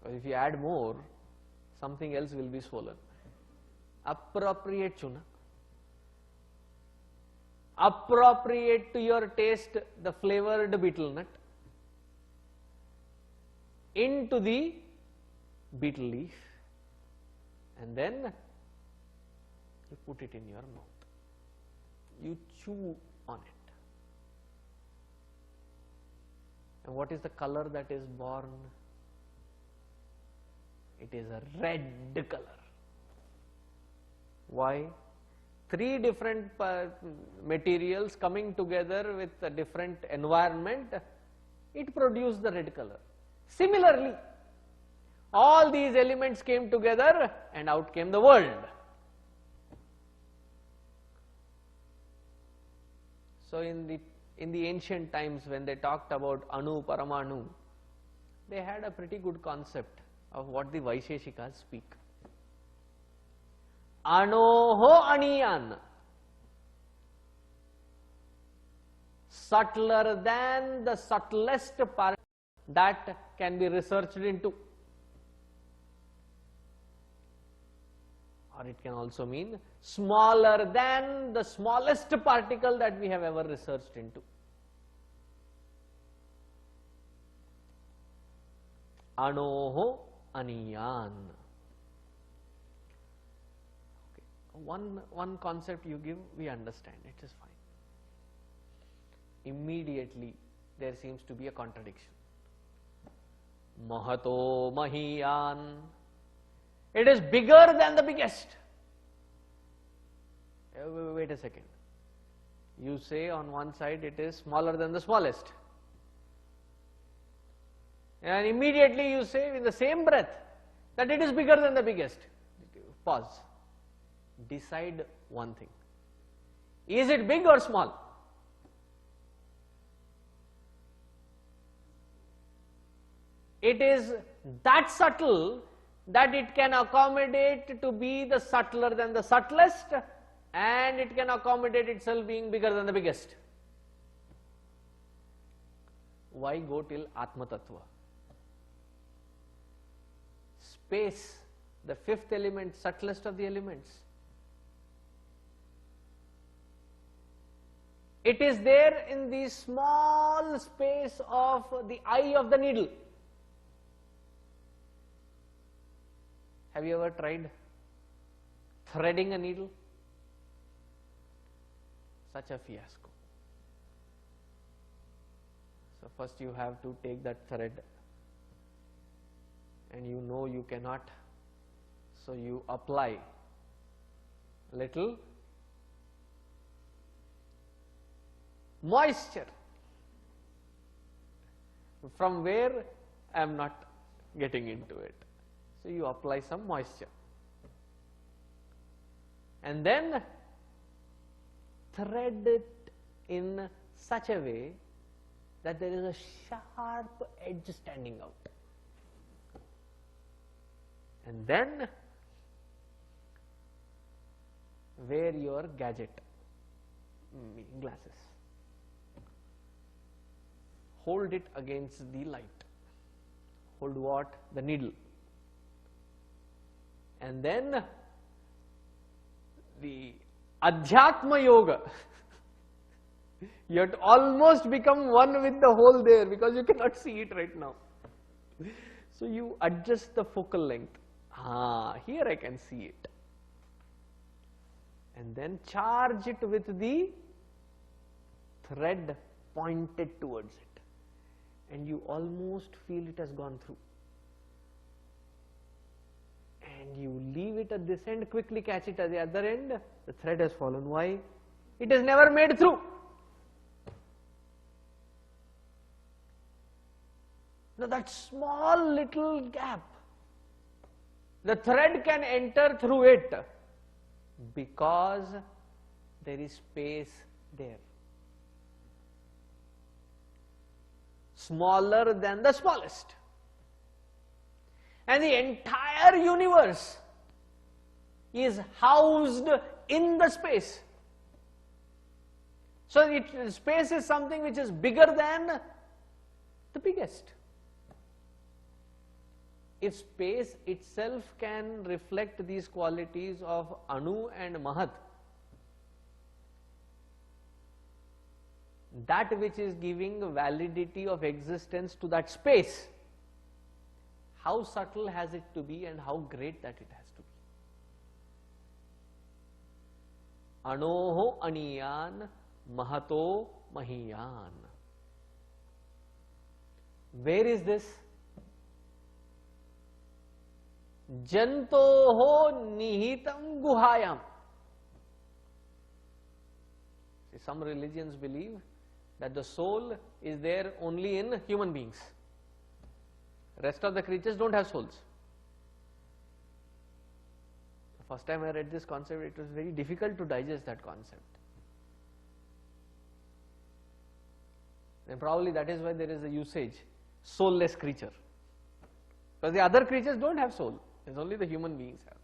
If you add more, something else will be swollen. Appropriate tuna. Appropriate to your taste, the flavored beetle nut. Into the beetle leaf, and then you put it in your mouth. You chew on it. And what is the color that is born? It is a red color. Why? Three different materials coming together with a different environment, it produced the red color. Similarly, all these elements came together and out came the world. So in the ancient times, when they talked about Anu, Paramanu, they had a pretty good concept of what the Vaisheshikas speak. Anoho aniyan, subtler than the subtlest part that can be researched into. Or it can also mean smaller than the smallest particle that we have ever researched into. Anoho aniyan. Okay. One concept you give, we understand, it is fine. Immediately there seems to be a contradiction. Mahato mahiyan. It is bigger than the biggest. Wait a second. You say on one side it is smaller than the smallest. And immediately you say in the same breath that it is bigger than the biggest. Pause. Decide one thing. Is it big or small? It is that subtle that it can accommodate to be the subtler than the subtlest, and it can accommodate itself being bigger than the biggest. Why go till Atma Tattva? Space, the fifth element, subtlest of the elements. It is there in the small space of the eye of the needle. Have you ever tried threading a needle? Such a fiasco. So first you have to take that thread, and you know you cannot, so you apply little moisture. From where? I am not getting into it. So you apply some moisture, and then thread it in such a way that there is a sharp edge standing out. And then wear your gadget, glasses. Hold it against the light. Hold what? The needle. And then the Adhyatma Yoga. You have to almost become one with the whole there, because you cannot see it right now. So you adjust the focal length. Here I can see it. And then charge it with the thread pointed towards it. And you almost feel it has gone through. And you leave it at this end, quickly catch it at the other end, the thread has fallen. Why? It has never made through. Now that small little gap, the thread can enter through it because there is space there. Smaller than the smallest. And the entire universe is housed in the space. So space is something which is bigger than the biggest. If space itself can reflect these qualities of Anu and Mahat, that which is giving validity of existence to that space, how subtle has it to be and how great that it has to be. Anoho aniyan mahato mahiyan. Where is this? Jantoho nihitam guhayam. See, some religions believe that the soul is there only in human beings. Rest of the creatures don't have souls. The first time I read this concept, it was very difficult to digest that concept. And probably that is why there is a usage, soulless creature. Because the other creatures don't have soul. It's only the human beings have.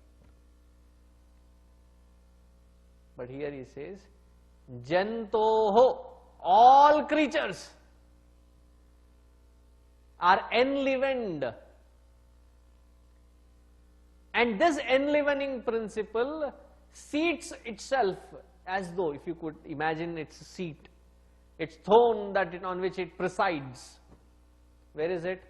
But here he says, Jantoho, all creatures are enlivened. And this enlivening principle seats itself as though, if you could imagine its seat, its throne on which it presides. Where is it?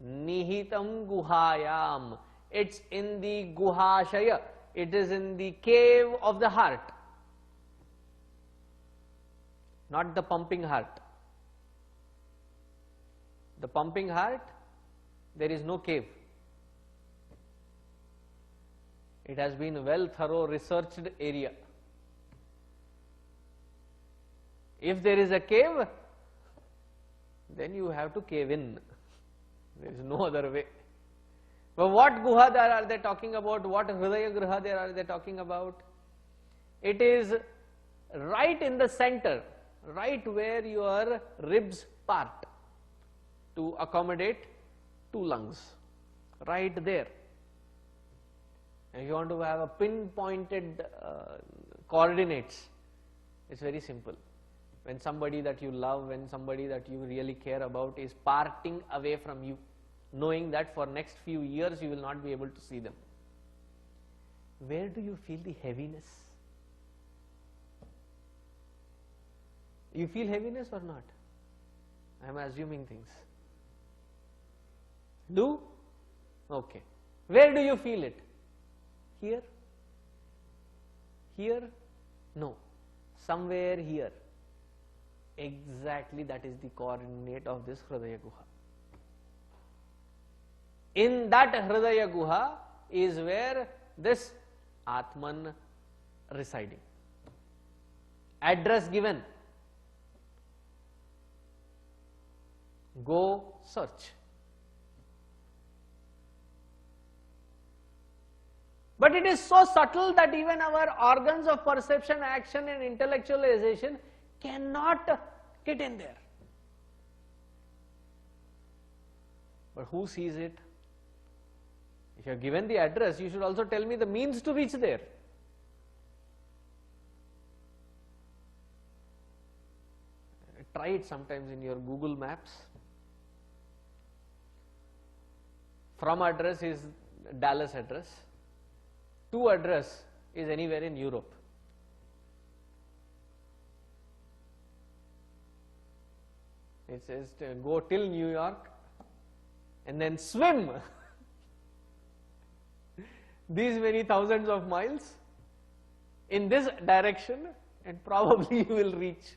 Nihitam guhayam. It's in the guhashaya. It is in the cave of the heart. Not the pumping heart. The pumping heart, there is no cave. It has been well thorough researched area. If there is a cave, then you have to cave in. There is no other way. But what guha there are they talking about? What hridaya griha there are they talking about? It is right in the center, right where your ribs part to accommodate two lungs, right there. If you want to have a pinpointed coordinates, it's very simple. When somebody that you love, when somebody that you really care about is parting away from you, knowing that for next few years you will not be able to see them, where do you feel the heaviness? You feel heaviness or not? I am assuming things. Do? Okay. Where do you feel it? Here? Here? No. Somewhere here. Exactly, that is the coordinate of this Hridaya Guha. In that Hridaya Guha is where this Atman residing. Address given. Go search. But it is so subtle that even our organs of perception, action and intellectualization cannot get in there. But who sees it? If you are given the address, you should also tell me the means to reach there. Try it sometimes in your Google Maps. From address is Dallas address. To address is anywhere in Europe. It says to go till New York and then swim these many thousands of miles in this direction and probably you will reach.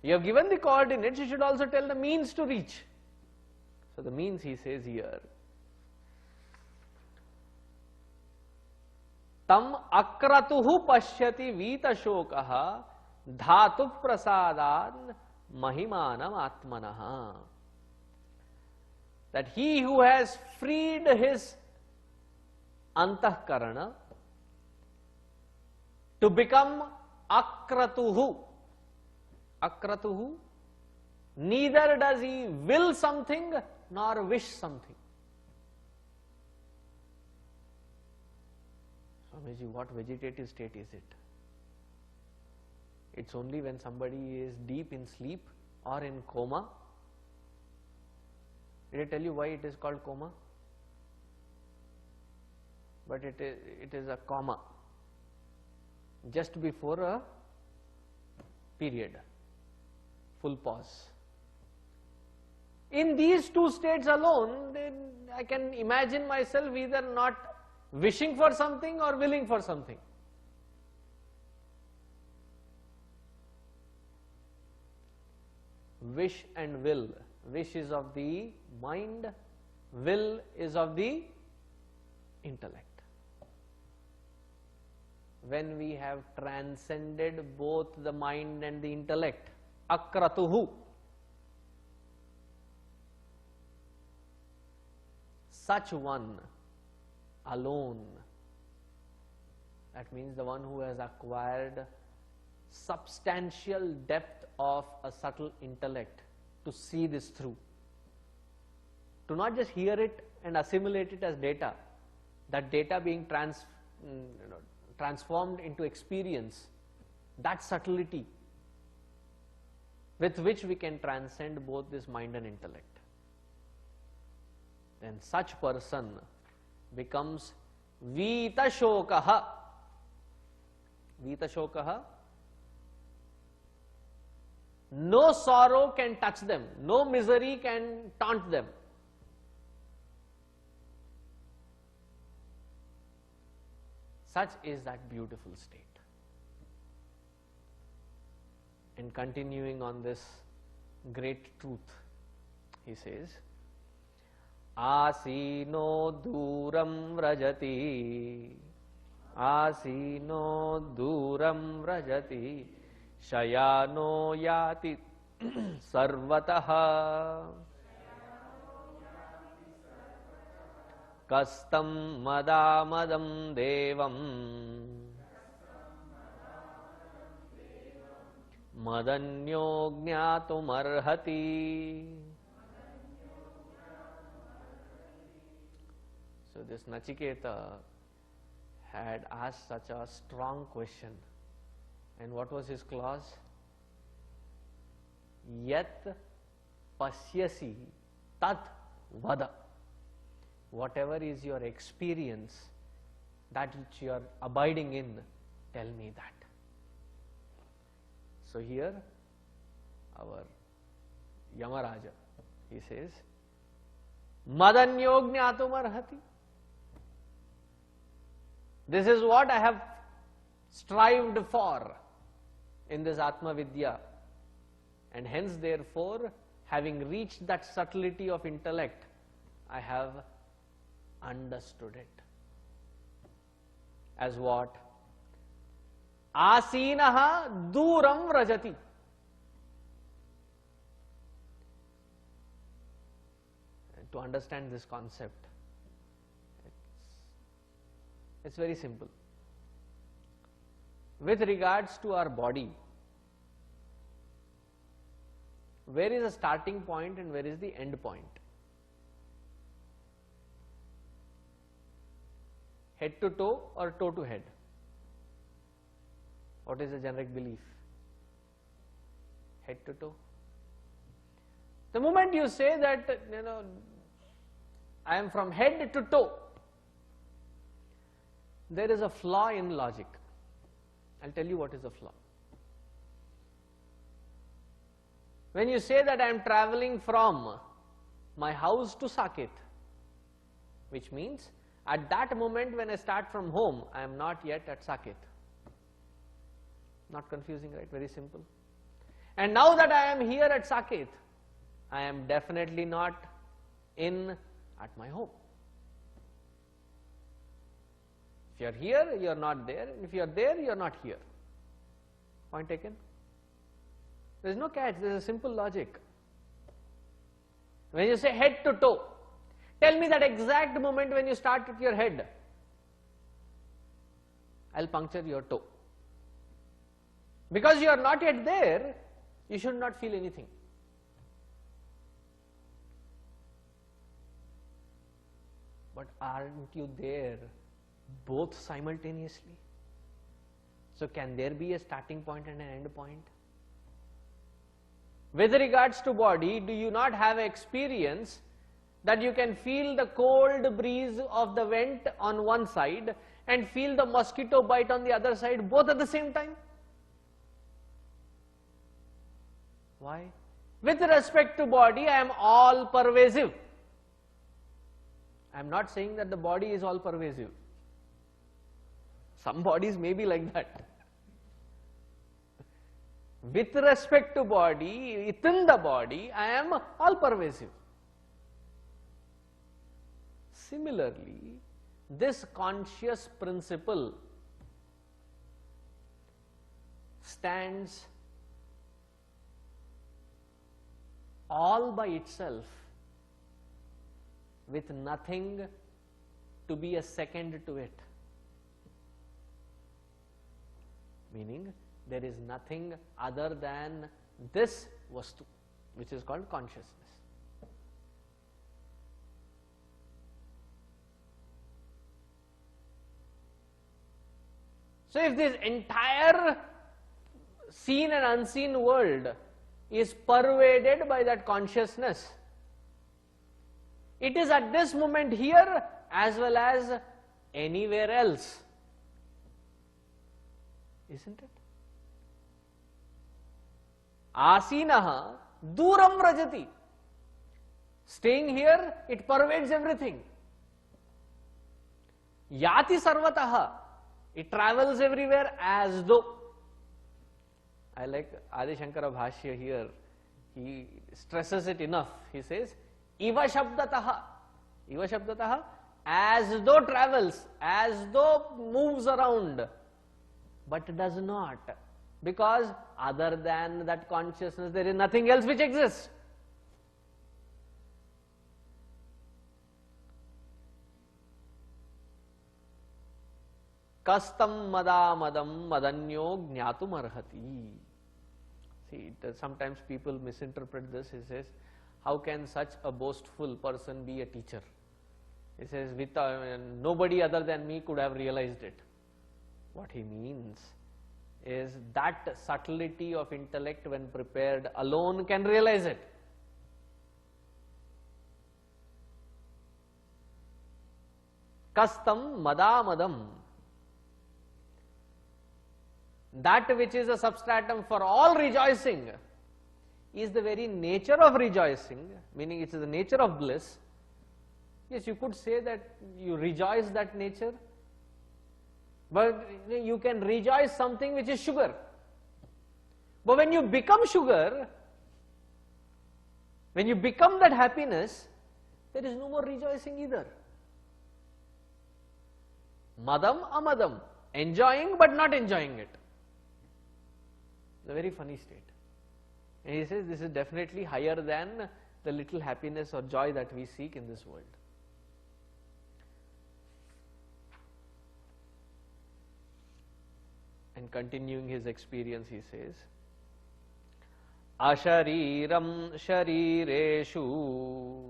You have given the coordinates, you should also tell the means to reach. So the means he says here, tam akratuhu pashyati vita shokaha dhatu prasadan mahimanam atmanaha. That he who has freed his antahkarana to become akratuhu. Akratuhu, neither does he will something nor wish something. Swamiji, what vegetative state is it? It's only when somebody is deep in sleep or in coma. Did I tell you why it is called coma? But it is a comma just before a period, full pause. In these two states alone, I can imagine myself either not wishing for something or willing for something. Wish and will. Wish is of the mind, will is of the intellect. When we have transcended both the mind and the intellect, akratuhu, such one alone, that means the one who has acquired substantial depth of a subtle intellect to see this through, to not just hear it and assimilate it as data, that data being transformed into experience, that subtlety with which we can transcend both this mind and intellect. Then such person becomes Vita Shokaha. Vita Shokaha. No sorrow can touch them, no misery can taunt them. Such is that beautiful state. And continuing on this great truth, he says, Asino duram vrajati, Asino duram vrajati, Shayano yati sarvataha. kastam madamadam devam madanyo jnatum arhati. So this Nachiketa had asked such a strong question, and what was his clause? Yat pasyasi tat vada. Whatever is your experience, that which you are abiding in, tell me that. So here our Yamaraja, he says, Madanyo jnatum arhati. This is what I have strived for in this Atma Vidya, and hence therefore, having reached that subtlety of intellect, I have understood it. As what? Asinaha duram rajati. To understand this concept, it's very simple. With regards to our body, where is the starting point and where is the end point? Head to toe or toe to head? What is the generic belief? Head to toe. The moment you say that, I am from head to toe, there is a flaw in logic. I'll tell you what is the flaw. When you say that I am traveling from my house to Saket, which means at that moment when I start from home, I am not yet at Saket. Not confusing, right? Very simple. And now that I am here at Saket, I am definitely not at my home. If you are here, you are not there. And if you are there, you are not here. Point taken? There is no catch. There is a simple logic. When you say head to toe, tell me that exact moment when you start with your head. I'll puncture your toe. Because you are not yet there, you should not feel anything. But aren't you there both simultaneously? So can there be a starting point and an end point? With regards to body, do you not have experience that you can feel the cold breeze of the vent on one side and feel the mosquito bite on the other side, both at the same time? Why? With respect to body, I am all pervasive. I am not saying that the body is all pervasive. Some bodies may be like that. With respect to body, within the body, I am all pervasive. Similarly, this conscious principle stands all by itself, with nothing to be a second to it. Meaning, there is nothing other than this vastu, which is called consciousness. So if this entire seen and unseen world is pervaded by that consciousness, it is at this moment here as well as anywhere else. Isn't it? Asinaha duram rajati. Staying here, it pervades everything. Yati sarvataha. It travels everywhere as though. I like Adi Shankara Bhashya here. He stresses it enough. He says, Iva shabdataha. Iva shabdataha, as though travels, as though moves around, but does not. Because other than that consciousness, there is nothing else which exists. Kastam mada madam madanyo jnatum arhati. See, sometimes people misinterpret this. He says, how can such a boastful person be a teacher? He says, nobody other than me could have realized it. What he means is that subtlety of intellect, when prepared alone, can realize it. Kastam madamadam. That which is a substratum for all rejoicing is the very nature of rejoicing, meaning it is the nature of bliss. Yes, you could say that you rejoice that nature, but you can rejoice something which is sugar. But when you become sugar, when you become that happiness, there is no more rejoicing either. Madam amadam, enjoying but not enjoying it. It's a very funny state. And he says this is definitely higher than the little happiness or joy that we seek in this world. And continuing his experience, he says, Ashariram sharireshu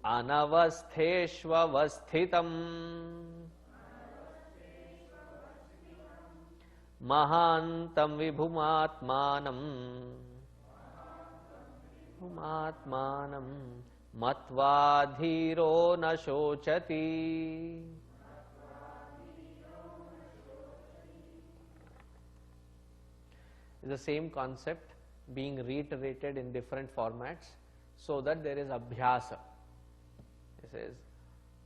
anavastheshvavasthitam mahantam vibhumatmanam matva dhiro na shochati. The same concept being reiterated in different formats so that there is abhyasa. It says,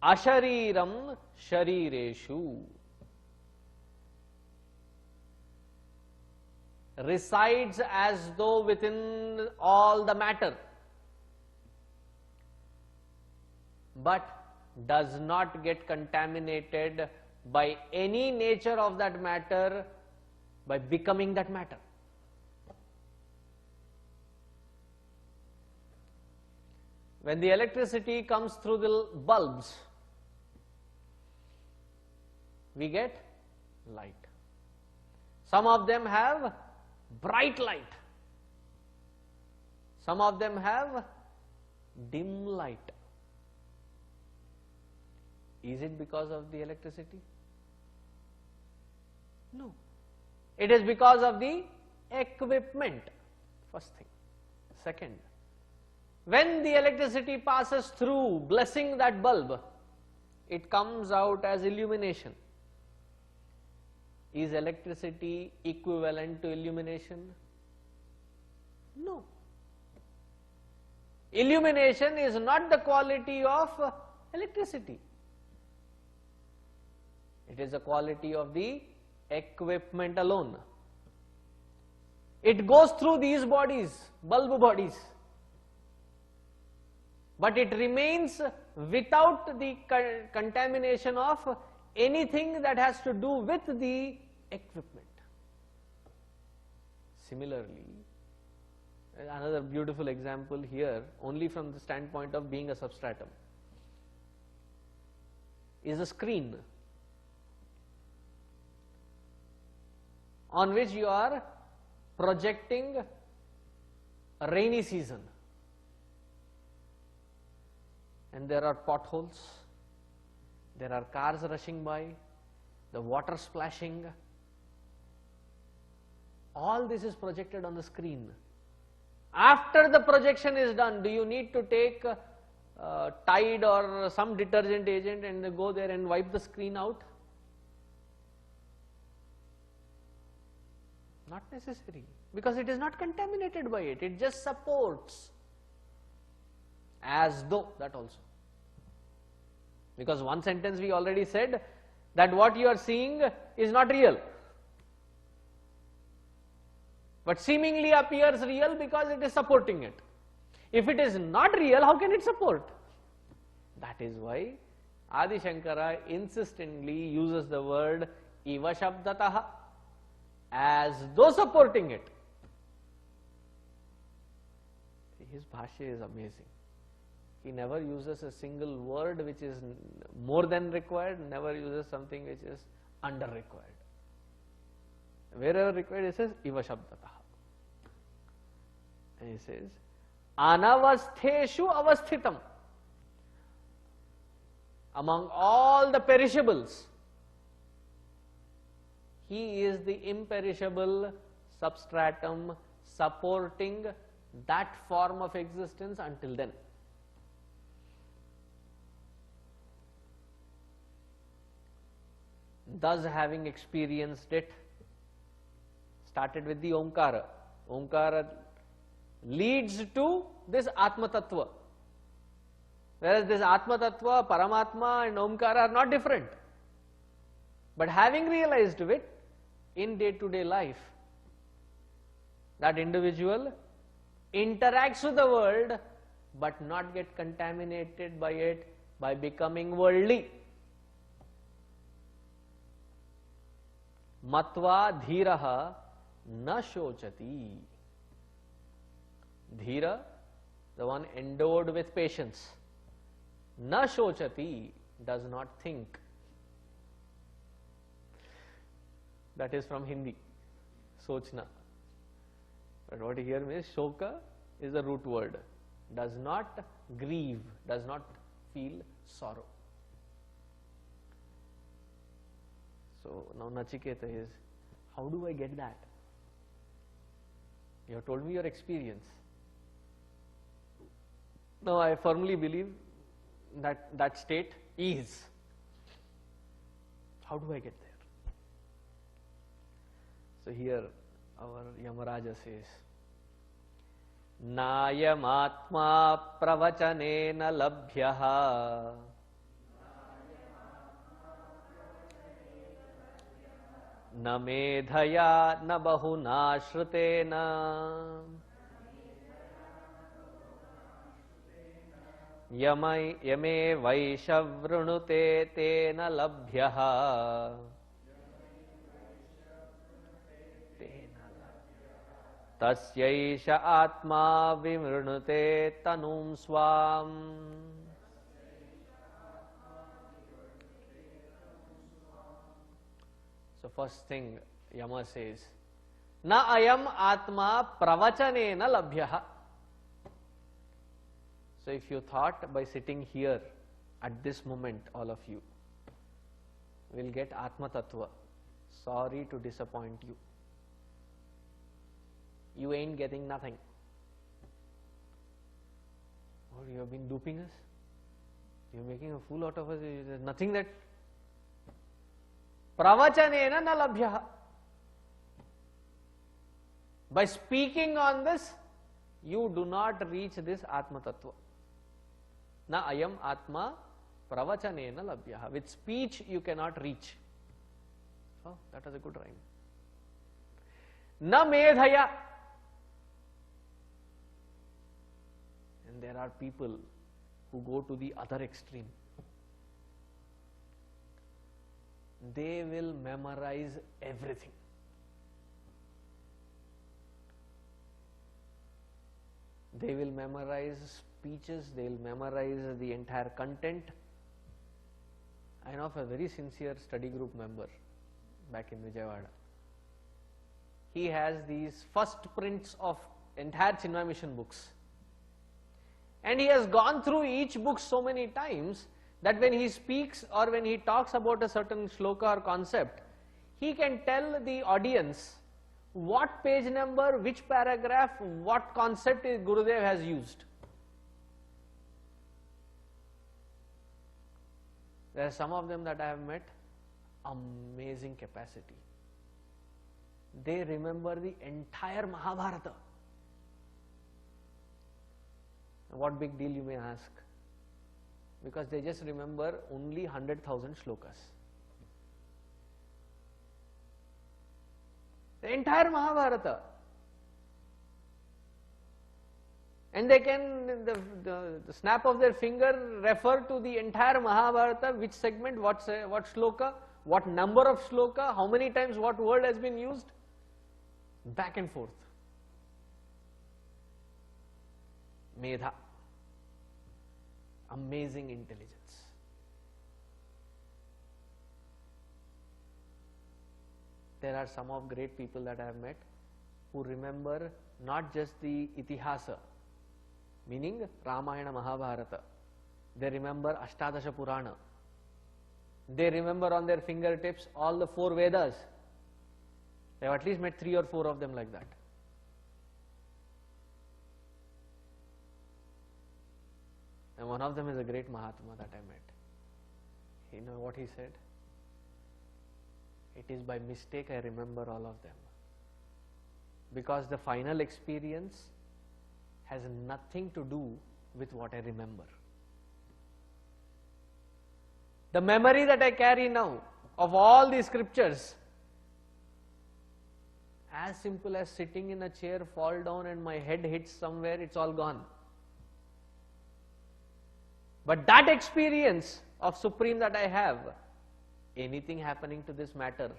Ashariram sharireshu. Resides as though within all the matter, but does not get contaminated by any nature of that matter by becoming that matter. When the electricity comes through the bulbs, we get light. Some of them have bright light. Some of them have dim light. Is it because of the electricity? No. It is because of the equipment, first thing. Second, when the electricity passes through, blessing that bulb, it comes out as illumination. Is electricity equivalent to illumination? No. Illumination is not the quality of electricity. It is the quality of the equipment alone. It goes through these bodies, bulb bodies, but it remains without the contamination of anything that has to do with the equipment. Similarly, another beautiful example here, only from the standpoint of being a substratum, is a screen on which you are projecting a rainy season, and there are potholes, there are cars rushing by, the water splashing. All this is projected on the screen. After the projection is done, do you need to take Tide or some detergent agent and go there and wipe the screen out? Not necessary, because it is not contaminated by it. It just supports, as though that also. Because one sentence we already said that what you are seeing is not real, but seemingly appears real because it is supporting it. If it is not real, how can it support? That is why Adi Shankara insistently uses the word iva shabdataha, as though supporting it. See, his bhashya is amazing. He never uses a single word which is more than required, never uses something which is under required. Wherever required, he says, Iva Shabdataha. And he says, Anavastheshu avasthitam. Among all the perishables, he is the imperishable substratum supporting that form of existence until then. Thus, having experienced it, started with the Omkara. Omkara leads to this Atma Tattva. Whereas this Atma Tattva, Paramatma and Omkara are not different. But having realized it in day-to-day life, that individual interacts with the world but not get contaminated by it by becoming worldly. Matva dhiraha na shochati. Dhira, the one endowed with patience. Na shochati, does not think. That is from Hindi, sochna. But what here means, shoka is the root word. Does not grieve, does not feel sorrow. So now Nachiketa is, how do I get that? You have told me your experience. Now I firmly believe that that state is. How do I get there? So here our Yamaraja says, Nayam atma pravachanena labhyaha na medhaya na bahuna shrutena yame vaishavrunute tena labhyaha tasyaisha atma vimrunute tanum swam. So first thing Yama says, na ayam atma pravachanena labhyaha. So if you thought by sitting here at this moment, all of you will get Atma Tattva, sorry to disappoint you. You ain't getting nothing. Or you have been duping us. You are making a fool out of us. There is nothing that pravachanena na labhyaha. By speaking on this, you do not reach this Atma Tattva. Na ayam atma pravachanena labhyaha. With speech you cannot reach. Oh, that was a good rhyme. Na medhaya. And there are people who go to the other extreme. They will memorize everything. They will memorize speeches, they will memorize the entire content. I know of a very sincere study group member back in Vijayawada. He has these first prints of entire Chinmaya Mission books. And he has gone through each book so many times that when he speaks or when he talks about a certain shloka or concept, he can tell the audience what page number, which paragraph, what concept Gurudev has used. There are some of them that I have met, amazing capacity. They remember the entire Mahabharata. What big deal, you may ask? Because they just remember only 100,000 shlokas. The entire Mahabharata. And they can, the snap of their finger, refer to the entire Mahabharata, which segment, what shloka, what number of shloka, how many times what word has been used, back and forth. Medha. Amazing intelligence. There are some of great people that I have met who remember not just the Itihasa, meaning Ramayana, Mahabharata. They remember Ashtadasha Purana. They remember on their fingertips all the 4 Vedas. I have at least met 3 or 4 of them like that. And one of them is a great Mahatma that I met. You know what he said? It is by mistake I remember all of them. Because the final experience has nothing to do with what I remember. The memory that I carry now of all these scriptures, as simple as sitting in a chair, fall down and my head hits somewhere, it's all gone. But that experience of Supreme that I have, anything happening to this matter,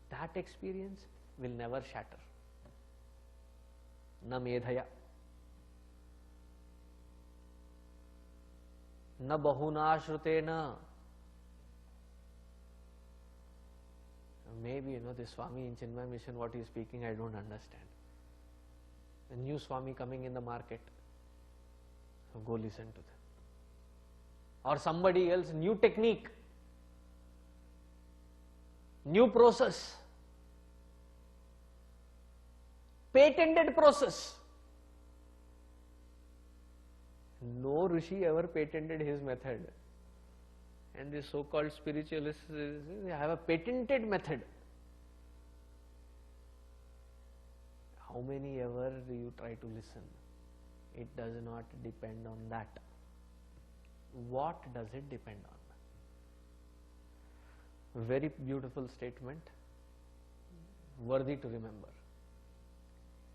that experience will never shatter. Na medhaya, na bahuna shrutena. Maybe, this Swami in Chinmaya Mission, what he is speaking, I don't understand. A new Swami coming in the market, so go listen to them. Or somebody else, new technique, new process, patented process. No Rishi ever patented his method. And the so-called spiritualists have a patented method. How many ever do you try to listen? It does not depend on that. What does it depend on? Very beautiful statement, worthy to remember.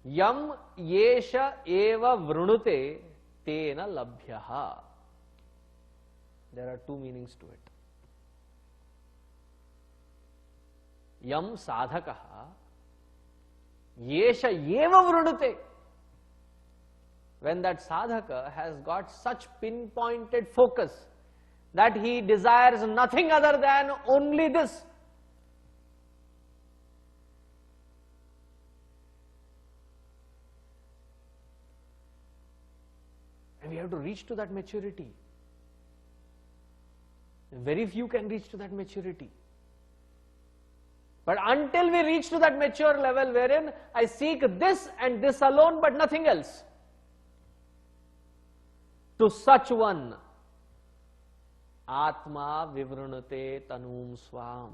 Yam yesha eva vrunute tena labhyaha. There are 2 meanings to it. Yam sadhakaha yesha eva vrunute. When that sadhaka has got such pinpointed focus that he desires nothing other than only this. And we have to reach to that maturity. Very few can reach to that maturity. But until we reach to that mature level wherein I seek this and this alone but nothing else, to such one, Atma vivrunate tanum swam.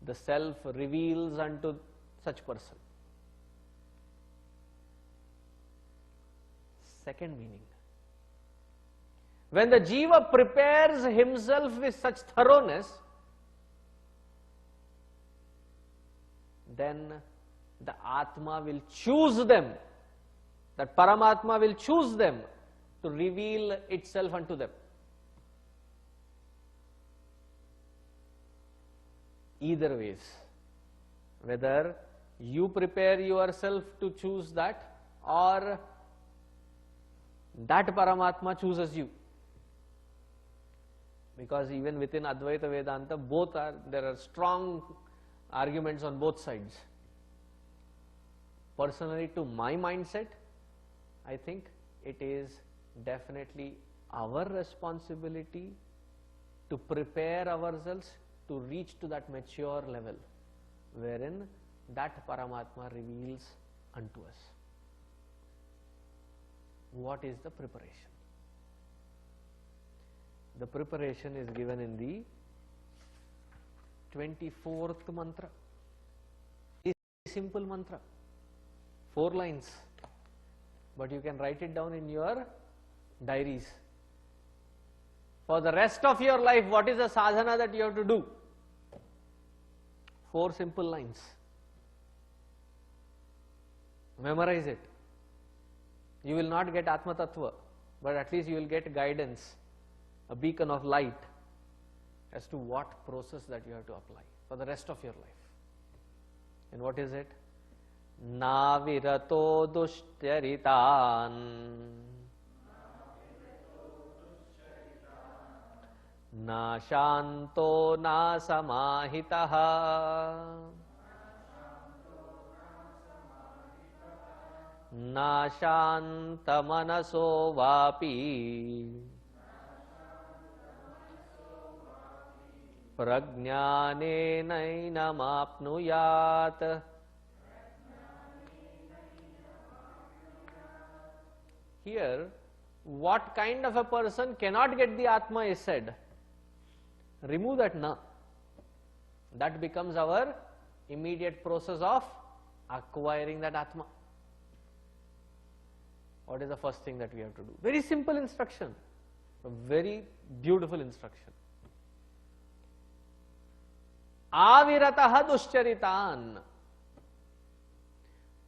The self reveals unto such person. Second meaning. When the Jiva prepares himself with such thoroughness, then the Atma will choose them, that Paramatma will choose them to reveal itself unto them. Either ways, whether you prepare yourself to choose that or that Paramatma chooses you. Because even within Advaita Vedanta, there are strong arguments on both sides. Personally, to my mindset, I think it is definitely our responsibility to prepare ourselves to reach to that mature level wherein that Paramatma reveals unto us. What is the preparation? The preparation is given in the 24th mantra. It's a simple mantra, 4 lines, but you can write it down in your diaries. For the rest of your life, what is the sadhana that you have to do? 4 simple lines. Memorize it. You will not get Atma Tattva, but at least you will get guidance, a beacon of light as to what process that you have to apply for the rest of your life. And what is it? Navirato dushtaritan na shanto na samahitaha, na shanta manaso vapi, prajnane nainamapnuyat. Here, what kind of a person cannot get the Atma is said. Remove that na. That becomes our immediate process of acquiring that Atma. What is the first thing that we have to do? Very simple instruction, a very beautiful instruction. Avirataha duscharitan.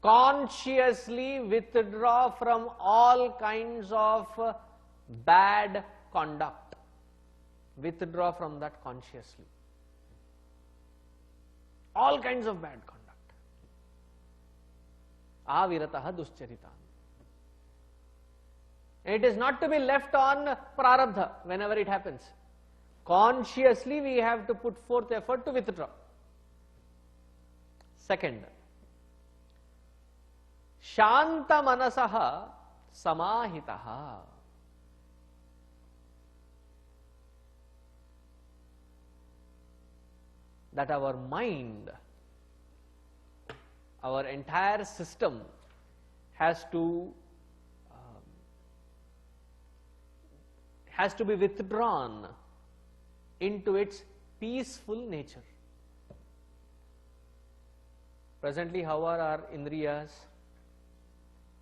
Consciously withdraw from all kinds of bad conduct. Withdraw from that consciously. All kinds of bad conduct. Avirataha duscharitan. It is not to be left on prarabdha whenever it happens. Consciously we have to put forth effort to withdraw. Second, Shanta manasaha samahitaha. That our mind, our entire system has to be withdrawn into its peaceful nature. Presently, how are our indriyas?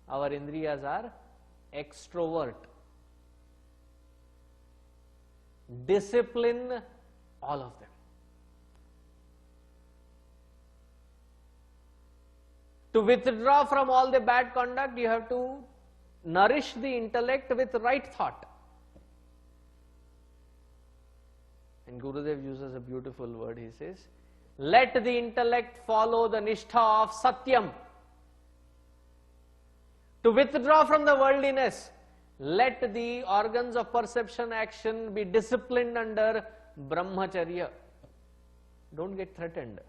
Our indriyas are extrovert. Discipline all of them. To withdraw from all the bad conduct, you have to nourish the intellect with right thought. And Gurudev uses a beautiful word, he says, let the intellect follow the nishtha of satyam. To withdraw from the worldliness, let the organs of perception action be disciplined under brahmacharya. Don't get threatened.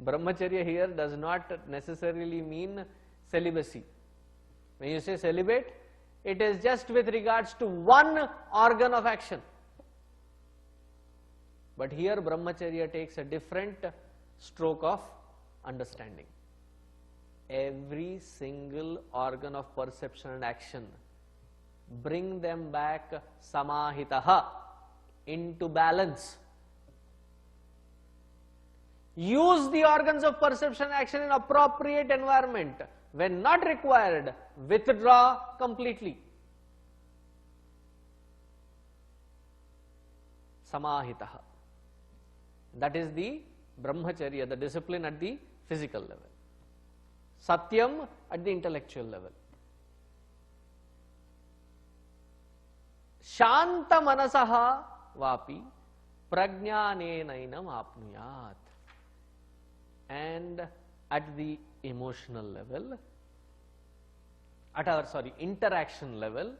Brahmacharya here does not necessarily mean celibacy. When you say celibate, it is just with regards to one organ of action. But here brahmacharya takes a different stroke of understanding. Every single organ of perception and action, bring them back samahitaha, into balance. Use the organs of perception and action in appropriate environment. When not required, withdraw completely. Samahitaha. That is the brahmacharya, the discipline at the physical level. Satyam at the intellectual level. Shanta manasaha vapi prajnanenainam apnuyat. And at the emotional level, at our interaction level,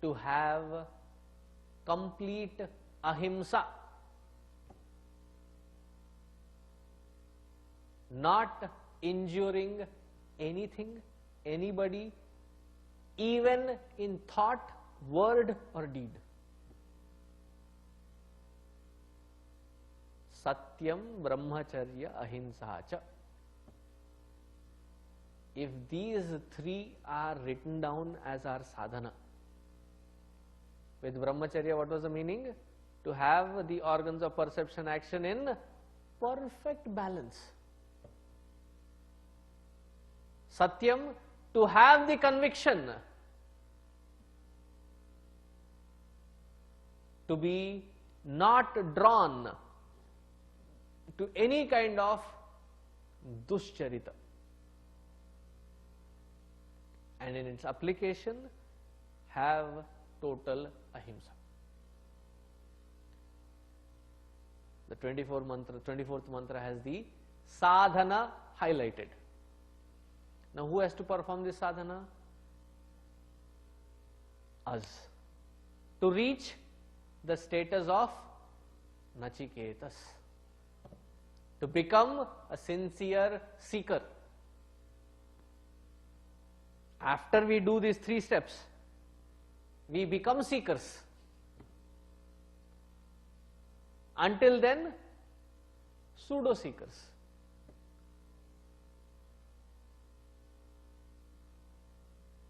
to have complete ahimsa. Not injuring anything, anybody, even in thought, word or deed. Satyam, brahmacharya, ahimsa cha. If these three are written down as our sadhana, with brahmacharya, what was the meaning? To have the organs of perception action in perfect balance. Satyam, to have the conviction, to be not drawn to any kind of duscharita, and in its application have total ahimsa. The 24th mantra has the sadhana highlighted. Now who has to perform this sadhana? Us. To reach the status of Nachiketas, to become a sincere seeker. After we do these 3 steps, we become seekers. Until then, pseudo seekers.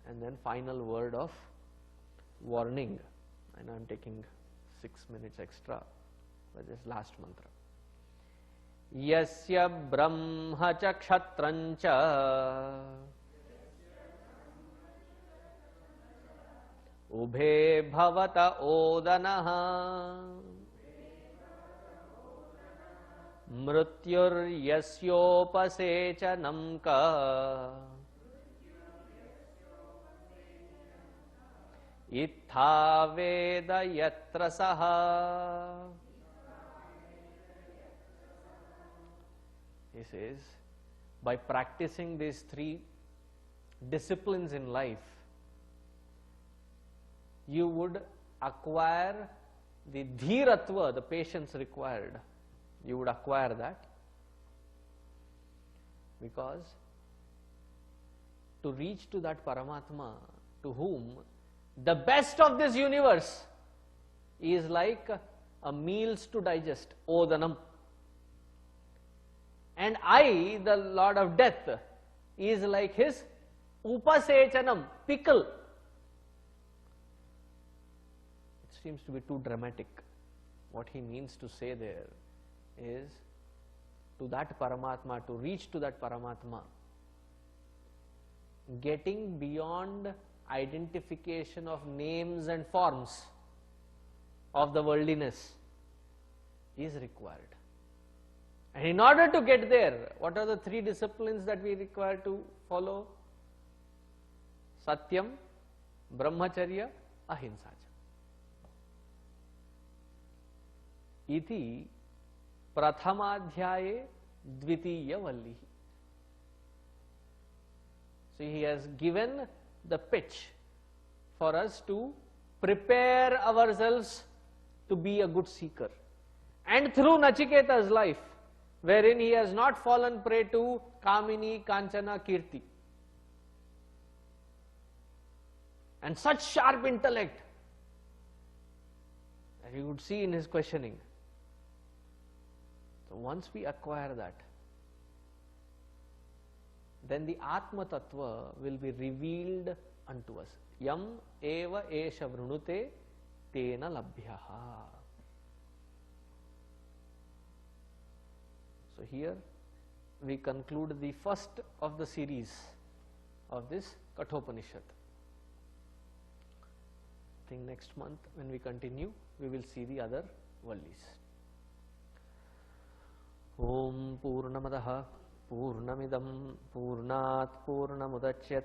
And then final word of warning. I know I am taking 6 minutes extra, but this last mantra. Yasya brahma cha kshatrancha ubhe bhavata odanaha mrityur yasyopasechanam ka ittha veda yatra saha. He says, by practicing these 3 disciplines in life, you would acquire the dhiratva, the patience required. You would acquire that, because to reach to that Paramatma to whom the best of this universe is like a meals to digest, odanam. And I, the Lord of Death, is like his upasechanam, pickle. It seems to be too dramatic. What he means to say there is, to that Paramatma, to reach to that Paramatma, getting beyond identification of names and forms of the worldliness is required. And in order to get there, what are the 3 disciplines that we require to follow? Satyam, Brahmacharya, Ahimsacha. Iti Prathamadhyaye Dvitiya Valli. So he has given the pitch for us to prepare ourselves to be a good seeker. And through Nachiketa's life, wherein he has not fallen prey to Kamini, Kanchana, Kirti, and such sharp intellect that you would see in his questioning. So once we acquire that, then the Atma Tattva will be revealed unto us. Yam eva esha vrunute tena labhyaha. So here we conclude the first of the series of this Kathopanishad. I think next month when we continue, we will see the other vallis. Om Purnamadaha Purnamidam Purnat Purnamudachyat